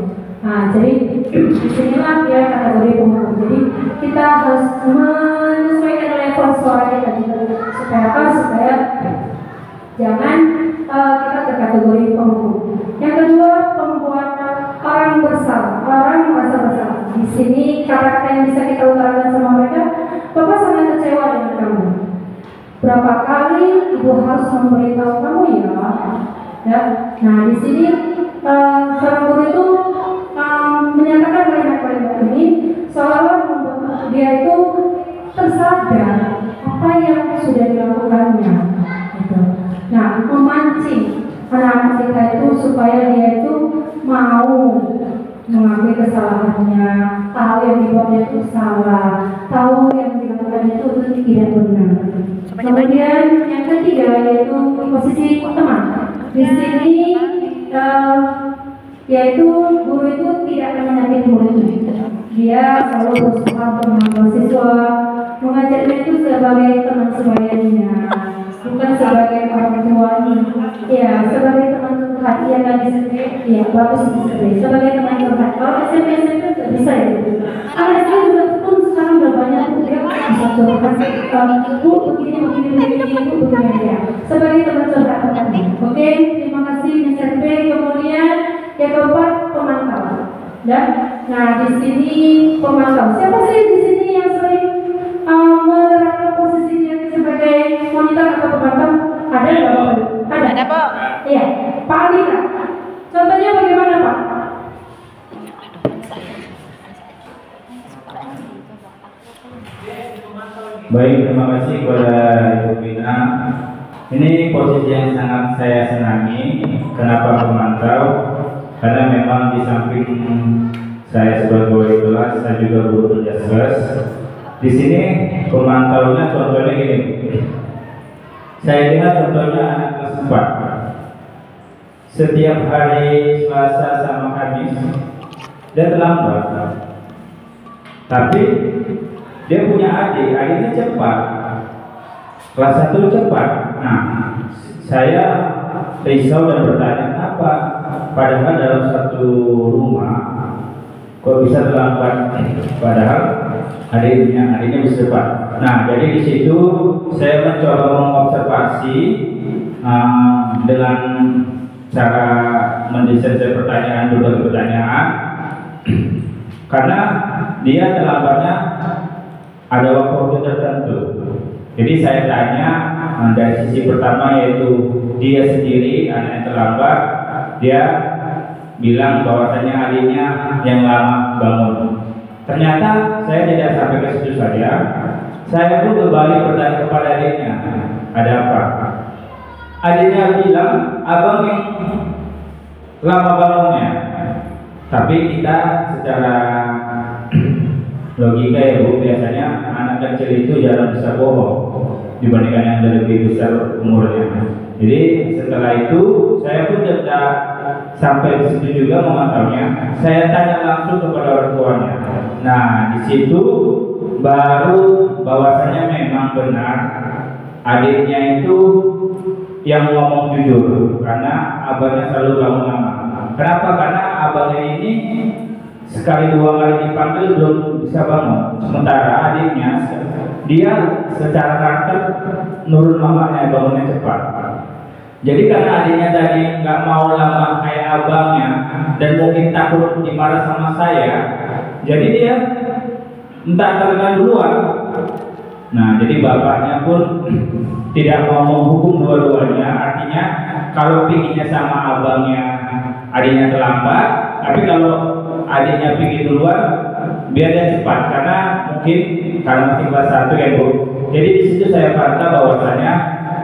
H: Nah, jadi disinilah dia kategori penghukum. Jadi kita harus menyesuaikan level suara kita juga. Supaya apa? Supaya jangan kita terkategori penghukum. Yang kedua, pembuat orang bersalah, orang merasa bersalah. Di sini karakter yang bisa kita utarakan sama mereka, Bapak sangat kecewa dengan kamu. Berapa kali ibu harus memberitahu kamu ya? Nah, di sini seorang guru itu menyatakan kalimat-kalimat ini seolah membuat dia itu tersadar apa yang sudah dilakukannya. Gitu. Nah, memancing anak-anak kita itu supaya dia itu mau mengakui kesalahannya, tahu yang dibuatnya itu salah, tahu yang dilakukannya itu tidak benar. Kemudian yang ketiga yaitu posisi teman. Di sini yaitu guru itu tidak akan menyakiti muridnya. Dia selalu berusaha untuk mengajar siswa, mengajarnya itu sebagai teman sebayanya, bukan sebagai orang tuanya. Ya, sebagai teman curhat. Iya kan di sini, ya bagus di sini. Sebagai teman curhat. Kalau SMP nggak bisa ya. Anak saya juga pun sekarang udah banyak dia bisa curhat. Bu begini ya. Sebagai teman curhat. Oke, terima kasih SMP. Kemudian yang keempat pemantau. Ya, nah di sini pemantau. Siapa sih di sini yang sering menerapkan posisinya sebagai monitor atau pemantau? Ada nggak Pak? Ada Pak. Iya, Pak Adina. Contohnya bagaimana Pak?
E: Baik, terima kasih kepada Ibu Bina. Ini posisi yang sangat saya senangi. Kenapa pemantau? Karena memang di samping saya sebagai wali kelas, saya juga guru kerja kelas. Di sini pemantaunya contohnya gini. Saya lihat contohnya anak kelas 4. Setiap hari Selasa sama Kamis dia terlambat. Tapi dia punya adiknya cepat. Kelas 1 cepat. Nah, saya risau dan bertanya kenapa? Padahal dalam satu rumah kok bisa terlambat? Padahal adiknya bisa cepat. Nah, jadi di situ saya mencoba mengobservasi dengan cara mendesain pertanyaan, berbagai pertanyaan. Karena dia terlambatnya ada waktu tertentu. Jadi saya tanya dari sisi pertama yaitu dia sendiri anak yang terlambat, dia bilang bahwasanya adiknya yang lama bangun. Ternyata saya tidak sampai ke situ saja. Saya pun kembali bertanya kepada adiknya, ada apa? Adiknya bilang, abang yang lama bangunnya. Tapi kita secara logika ya Bu, biasanya anak kecil itu jarang bisa bohong dibandingkan yang lebih besar umurnya. Jadi setelah itu saya pun tidak sampai di situ juga memantaunya. Saya tanya langsung kepada orang tuanya. Nah di situ baru bahwasanya memang benar adiknya itu yang ngomong jujur, karena abangnya selalu bangun lama. Kenapa? Karena abangnya ini sekali dua kali dipanggil belum bisa bangun, sementara adiknya dia secara karakter nurun mamanya, bangunnya cepat. Jadi karena adiknya tadi nggak mau lama kayak abangnya dan mungkin takut dimarah sama saya, jadi dia entah terkenal duluan. Nah jadi bapaknya pun tidak mau menghukum dua-duanya, artinya kalau pinginnya sama abangnya adiknya terlambat, tapi kalau adiknya pingin duluan biar dia cepat, karena mungkin karena masih kelas 1 ya Bu. Jadi di situ saya pantau bahwasanya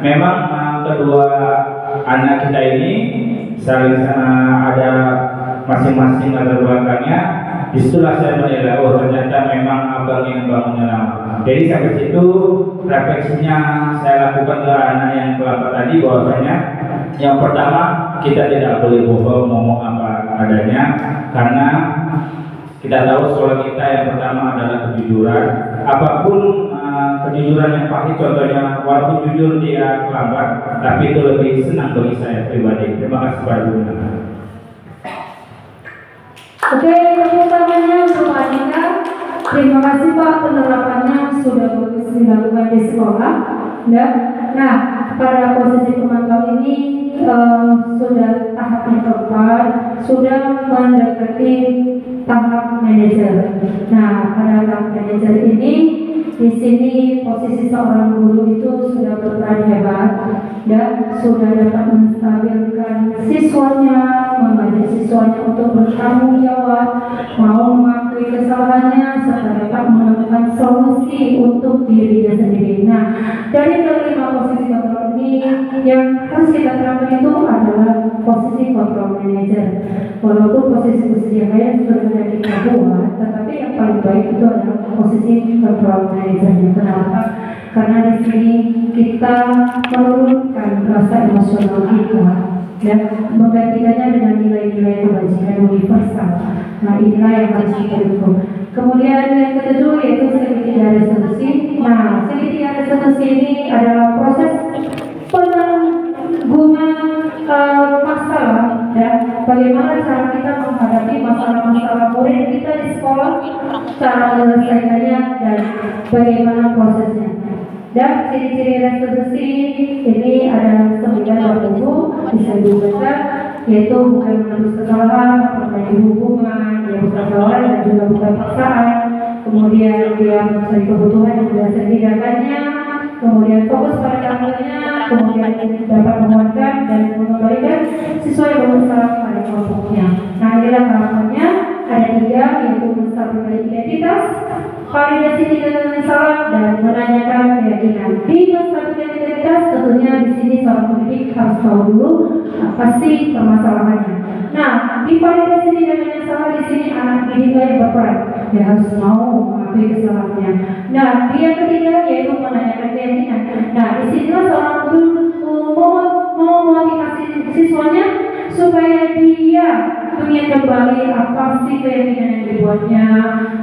E: memang kedua anak kita ini saling ada masing-masing latar belakangnya. Disitulah saya menilai, oh ternyata memang abang yang bangunnya lama. Jadi sampai situ refleksinya saya lakukan ke anak yang terlambat tadi, bahwasanya yang pertama kita tidak boleh bohong, ngomong apa adanya, karena kita tahu sekolah kita yang pertama adalah kejujuran. Apapun kejujuran yang pahit, contohnya walaupun jujur dia terlambat, tapi itu lebih senang bagi saya pribadi. Terima kasih Pak Ibu.
H: Oke, tepuk tangannya untuk Pak Andika. Terima kasih Pak, penerapannya sudah bagus dilakukan di sekolah. Ya. Nah, pada posisi pemantau ini sudah tahap yang keempat, sudah mendekati tahap manajer. Nah, pada tahap manajer ini, di sini posisi seorang guru itu sudah berperan hebat dan sudah dapat menstabilkan siswanya, mengajak siswanya untuk bertanggung jawab, mau mengakui kesalahannya, serta dapat menemukan solusi untuk dirinya sendiri. Nah, dari kelima posisi kontrol ini yang harus kita terapkan itu adalah posisi kontrol manager. Walaupun posisi-posisi yang lain sudah kita buat, tetapi yang paling baik itu adalah posisi kontrol managernya. Kenapa? Karena di sini kita menurunkan rasa emosional kita dan menggantikannya dengan nilai-nilai kebajikan universal. Nah, inilah yang harus kita dukung. Kemudian yang kedua yaitu segitiga resolusi. Nah, segitiga resolusi ini adalah proses penanggulangan masalah dan bagaimana cara kita menghadapi masalah-masalah murid kita di sekolah, cara menyelesaikannya dan bagaimana prosesnya. Dan ciri-ciri resolusi ini ada 9 buku bisa dibaca, yaitu bukan menebus kesalahan, memperbaiki hubungan, dia bukan tawaran dan juga bukan paksaan. Kemudian dia mencari kebutuhan yang sudah disediakannya, kemudian fokus pada kamunya, kemudian dapat menguatkan dan mengembalikan siswa yang bermasalah pada kelompoknya. Nah, inilah tahapannya. Ada 3, yaitu menstabilkan identitas, validasi tidak salah, dan menanyakan keyakinan. Di menstabilkan identitas tentunya di sini seorang pendidik harus tahu dulu apa sih permasalahannya. Nah, di validasi tidak salah di sini anak didik yang berperan. Dia harus mau mengakui kesalahannya. Nah, yang ketiga yaitu menanyakan keyakinan. Nah, di sinilah seorang guru mau memotivasi siswanya supaya dia ingin kembali apa sih keyakinan yang dibuatnya,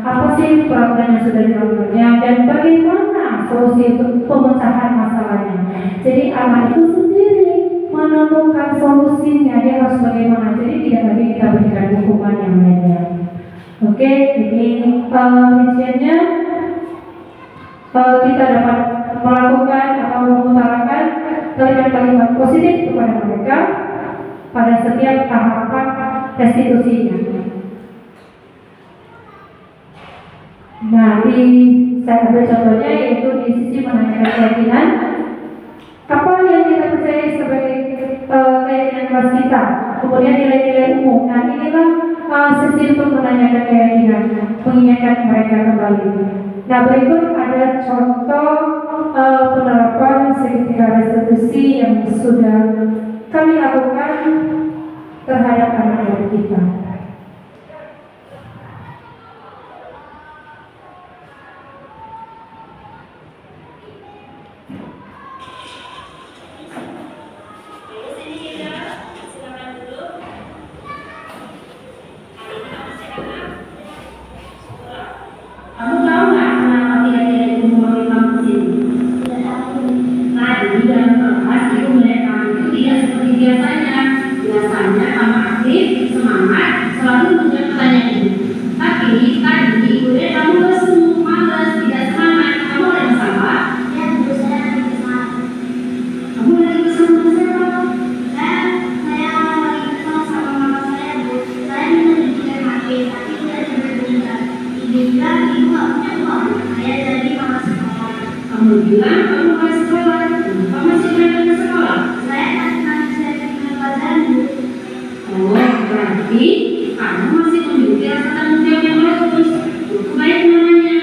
H: apa sih peraturan yang sudah dilakukannya, dan bagaimana solusi untuk pemecahan masalahnya. Jadi anak itu sendiri menemukan solusinya, dia harus bagaimana. Jadi tidak lagi kita berikan hukuman yang lainnya. Oke, ini rinciannya kita dapat melakukan atau mengutarakan kalimat-kalimat positif kepada mereka pada setiap tahapan restitusinya. Nah, saya ambil contohnya yaitu di sisi menanyakan keyakinan. Apa yang kita percaya sebagai keyakinan kelas kita, kemudian nilai-nilai umum. Nah, inilah sesi untuk menanyakan keyakinan, mengingatkan mereka kembali. Nah, berikut ada contoh penerapan seketika restitusi yang sudah kami lakukan terhadap anak-anak kita.
C: Kamu tahu nggak kenapa kira-kira ibu memanggil kamu ke sini? Tadi dalam kelas ibu melihat kamu itu tidak seperti biasanya. Biasanya kamu aktif, semangat, selalu menjawab pertanyaan ibu. Tapi tadi ibu lihat kamu lesu, malas, tidak semangat. Kamu ada masalah?
D: Ya, tentu saya lagi bersama.
C: Kamu lagi bersama siapa?
D: Saya lagi bersama sama mama saya, Bu. Saya minta dibelikan HP, tapi tidak dibelikan. Ibu bilang ibu nggak punya uang. Saya jadi malas sekolah.
C: Kamu bilang kamu harus sekolah. Kamu masih berangkat ke sekolah?
D: Saya nanti saya punya pelajaran, Bu.
C: Oh, berarti kamu masih memiliki rasa tanggung jawab yang bagus. Itu baik namanya.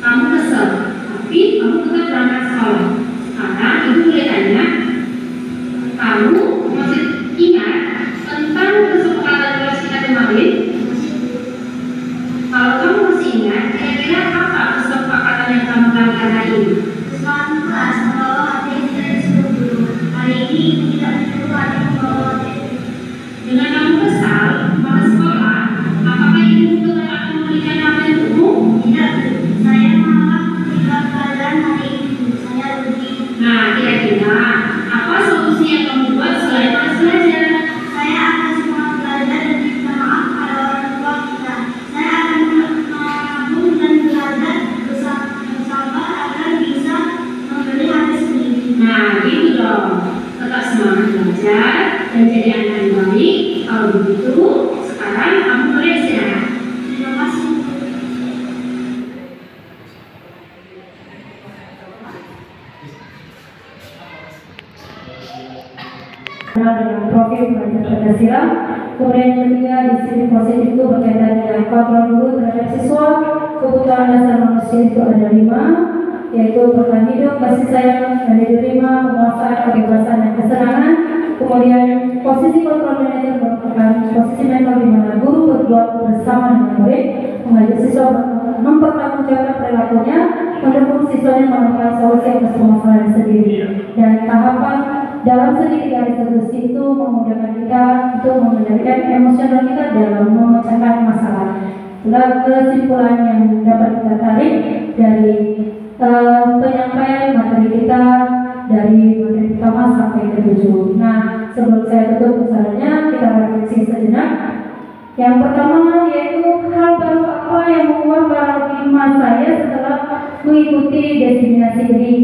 C: Kamu kesel, tapi kamu tetap berangkat sekolah. Sekarang ibu boleh tanya, kamu masih ingat tentang kesepakatan kelas kita kemarin? Kalau kamu masih ingat, kira-kira apa kesepakatan yang kamu lakukan hari ini?
D: Kesalahan kelas membawa HP tidak disuruh guru. Hari ini ibu tidak menyuruh adik membawa HP.
C: Dengan kamu kesal, malas sekolah, apakah ibu tetap akan memberikan HP untukmu?
D: Tidak, Bu. Saya malah tinggal pelajaran hari ini, Bu. Saya rugi.
C: Nah, kira-kira apa solusi yang kamu buat selain malas belajar?
D: Saya akan semangat belajar dan minta maaf pada orang tua kita. Saya akan menabung dan belajar bersabar agar bisa membeli HP sendiri.
C: Nah, gitu dong. Tetap semangat belajar dan jadi anak yang baik. Kalau begitu, sekarang kamu boleh istirahat.
D: Terima kasih, Bu.
H: Dengan profil belajar Pancasila. Kemudian yang ketiga, disiplin positif itu berkaitan dengan kontrol guru terhadap siswa. Kebutuhan dasar manusia itu ada 5, yaitu bertahan hidup, kasih sayang, dan diterima, penguasaan, kebebasan, dan kesenangan. Kemudian posisi kontrol manajer merupakan posisi mentor di mana guru berbuat bersama dengan murid, mengajak siswa mempertanggungjawabkan perilakunya, mendukung siswanya menemukan solusi atas permasalahan sendiri. Dan tahapan dalam segitiga restitusi itu memudahkan kita untuk mengendalikan emosional kita dalam memecahkan masalah. Itulah kesimpulan yang dapat kita tarik dari penyampaian materi kita dari materi pertama sampai ke-7. Nah, sebelum saya tutup acaranya, kita refleksi sejenak. Yang pertama yaitu hal baru apa yang membuat paradigma saya setelah mengikuti diseminasi ini.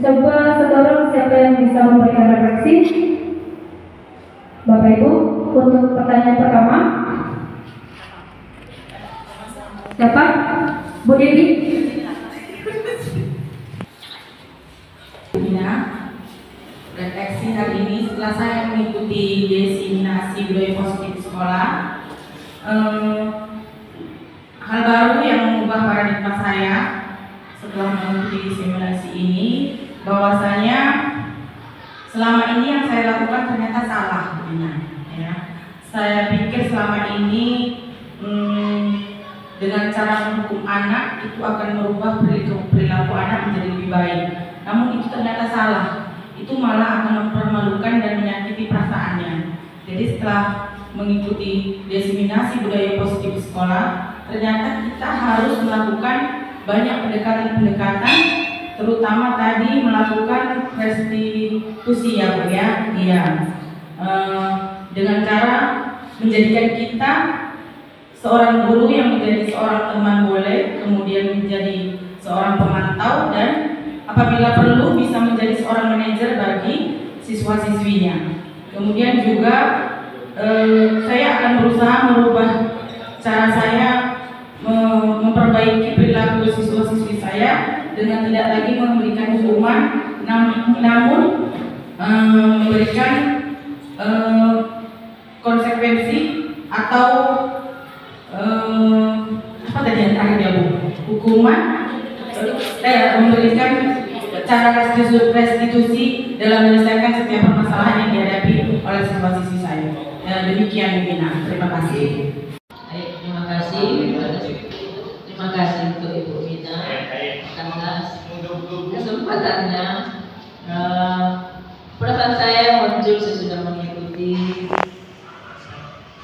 H: Coba sekarang siapa yang bisa memberikan refleksi? Bapak Ibu, untuk pertanyaan pertama. Siapa? Bu Dewi?
K: Refleksi hari ini setelah saya mengikuti diseminasi budaya positif di sekolah, hal baru yang mengubah paradigma saya setelah mengikuti diseminasi ini, bahwasanya selama ini yang saya lakukan ternyata salah, ya. Saya pikir selama ini dengan cara menghukum anak itu akan merubah perilaku anak menjadi lebih baik. Namun itu ternyata salah. Itu malah akan mempermalukan dan menyakiti perasaannya. Jadi setelah mengikuti diseminasi budaya positif di sekolah, ternyata kita harus melakukan banyak pendekatan-pendekatan, terutama tadi melakukan restitusi ya Bu ya, dengan cara menjadikan kita seorang guru yang menjadi seorang teman boleh, kemudian menjadi seorang pemantau, dan apabila perlu bisa menjadi seorang manajer bagi siswa-siswinya. Kemudian juga saya akan berusaha merubah cara saya memperbaiki perilaku siswa-siswi saya dengan tidak lagi memberikan hukuman, namun memberikan konsekuensi atau apa tadi yang terakhir ya Bu? Hukuman, memberikan cara restitusi dalam menyelesaikan setiap permasalahan yang dihadapi oleh sebuah sisi saya. Demikian Bina, terima kasih.
L: Baik, terima kasih. Terima kasih untuk Ibu Mina atas kesempatannya. Perasaan saya muncul sesudah mengikuti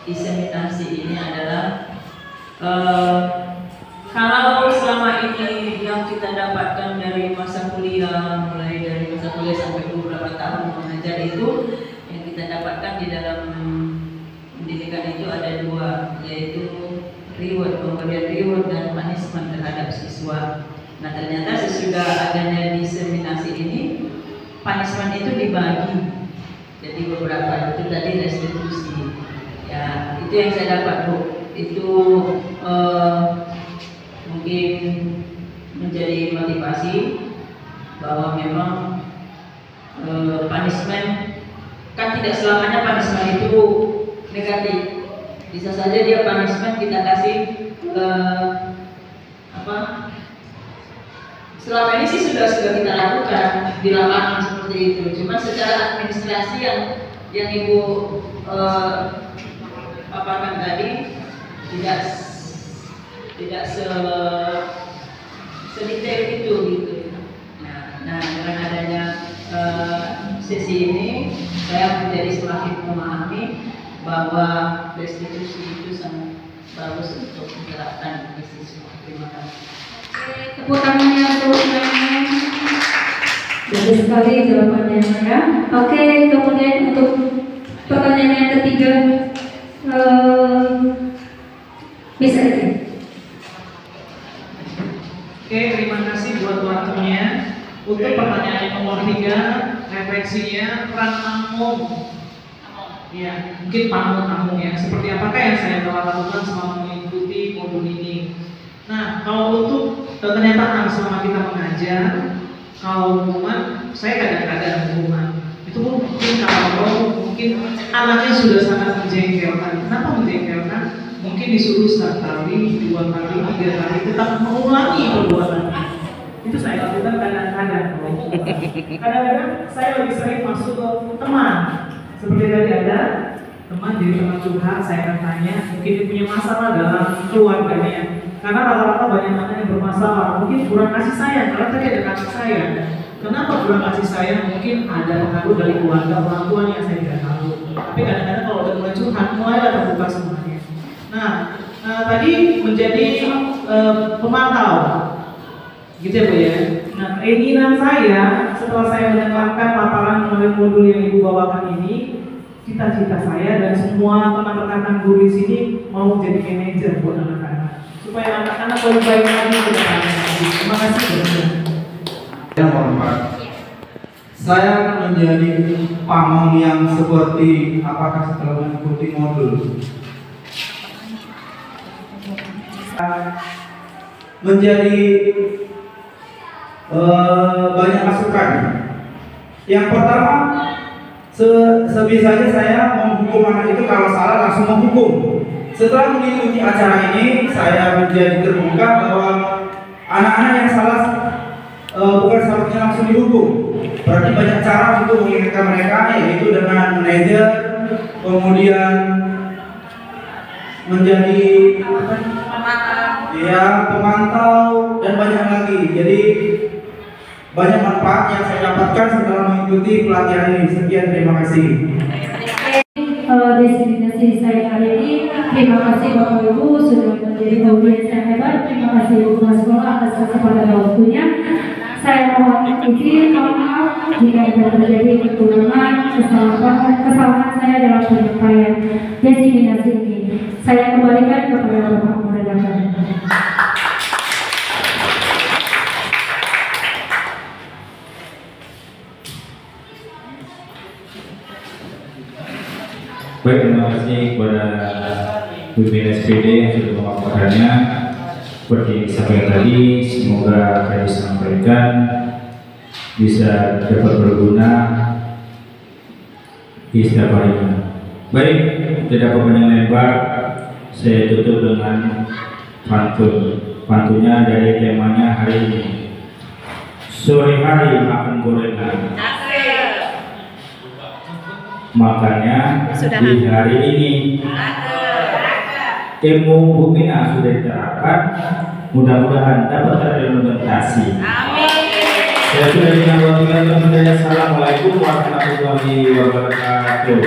L: diseminasi ini adalah kalau selama ini yang kita dapatkan dari masa kuliah, mulai dari masa kuliah sampai beberapa tahun mengajar itu, yang kita dapatkan di dalam pendidikan itu ada dua, yaitu pemberian reward dan punishment terhadap siswa. Nah ternyata sesudah adanya diseminasi ini, punishment itu dibagi jadi beberapa, itu tadi restitusi. Ya itu yang saya dapat Bu, itu mungkin menjadi motivasi bahwa memang punishment kan tidak selamanya punishment itu negatif. Bisa saja dia punishment kita kasih selama ini sih sudah kita lakukan di lapangan seperti itu. Cuma secara administrasi yang Ibu paparkan tadi tidak sedetail itu gitu. Nah dengan adanya sesi ini saya menjadi semakin memahami bahwa restitusi itu sangat bagus untuk diterapkan di siswa. Terima kasih.
H: Tepuk tangannya untuk semuanya. Bagus sekali jawabannya ya. Oke, kemudian untuk pertanyaan yang ketiga, bisa aja.
I: Oke, terima kasih buat waktunya. Untuk pertanyaan yang nomor 3, refleksinya peran pamong. Ya, mungkin pamong ya. Seperti apakah yang saya telah lakukan selama mengikuti modul ini? Nah, kalau untuk kenyataan selama kita mengajar, kalau hukuman, saya kadang-kadang hukuman. Itu pun mungkin kalau mungkin anaknya sudah sangat menjengkelkan. Kenapa menjengkelkan? Mungkin disuruh 1 kali, 2 kali, 3 kali, tetap mengulangi perbuatannya. Itu saya lakukan kadang-kadang. Kadang-kadang saya lebih sering masuk ke teman. Seperti tadi ada teman jadi teman curhat, saya akan tanya, mungkin dia punya masalah dalam keluarganya. Karena rata-rata banyak anak yang bermasalah, mungkin kurang kasih sayang, karena tadi ada kasih sayang. Kenapa kurang kasih sayang? Mungkin ada pengaruh dari keluarga orang tuanya, saya tidak tahu. Tapi kadang-kadang kalau udah mulai curhat, mulai terbuka semuanya. Nah, tadi menjadi pemantau, gitu ya Bu ya. Nah, keinginan saya setelah saya mendengarkan paparan modul yang Ibu bawakan ini, cita-cita saya dan semua teman-teman guru di sini mau jadi manajer buat anak-anak, supaya anak-anak lebih baik lagi ke depannya. Terima kasih banyak.
M: Yang keempat, saya akan menjadi pamong yang seperti apakah setelah mengikuti modul menjadi banyak masukan. Yang pertama, sebisanya saya menghukum anak itu kalau salah langsung menghukum. Setelah mengikuti acara ini, saya menjadi terbuka bahwa anak-anak yang salah bukan seharusnya langsung dihukum. Berarti banyak cara untuk mengingatkan mereka, yaitu dengan manajer, kemudian menjadi pemantau dan banyak lagi. Jadi banyak manfaat yang saya dapatkan setelah mengikuti pelatihan ini. Sekian, terima kasih.
H: Destinasi saya kali ini, terima kasih Bapak Ibu sudah menjadi audiens yang hebat. Terima kasih Ibu Kepala Sekolah atas kesempatan waktunya. Saya mohon izin, mohon maaf jika ada terjadi kekurangan, kesalahan saya dalam penyampaian destinasi ini. Saya kembalikan kepada Bapak Moderator.
E: Baik, terima kasih kepada Pimpinan SPD yang sudah memaparkannya. Seperti yang disampaikan tadi, semoga apa yang disampaikan bisa dapat berguna di setiap harinya. Baik, tidak kepanjang lebar, saya tutup dengan pantun. Pantunnya dari temanya hari ini. Sore hari makan gorengan. Makanya di hari ini ilmu hukumnya sudah diterapkan. Mudah-mudahan dapat terimplementasi. Saya sudah menyampaikan. Assalamualaikum warahmatullahi wabarakatuh.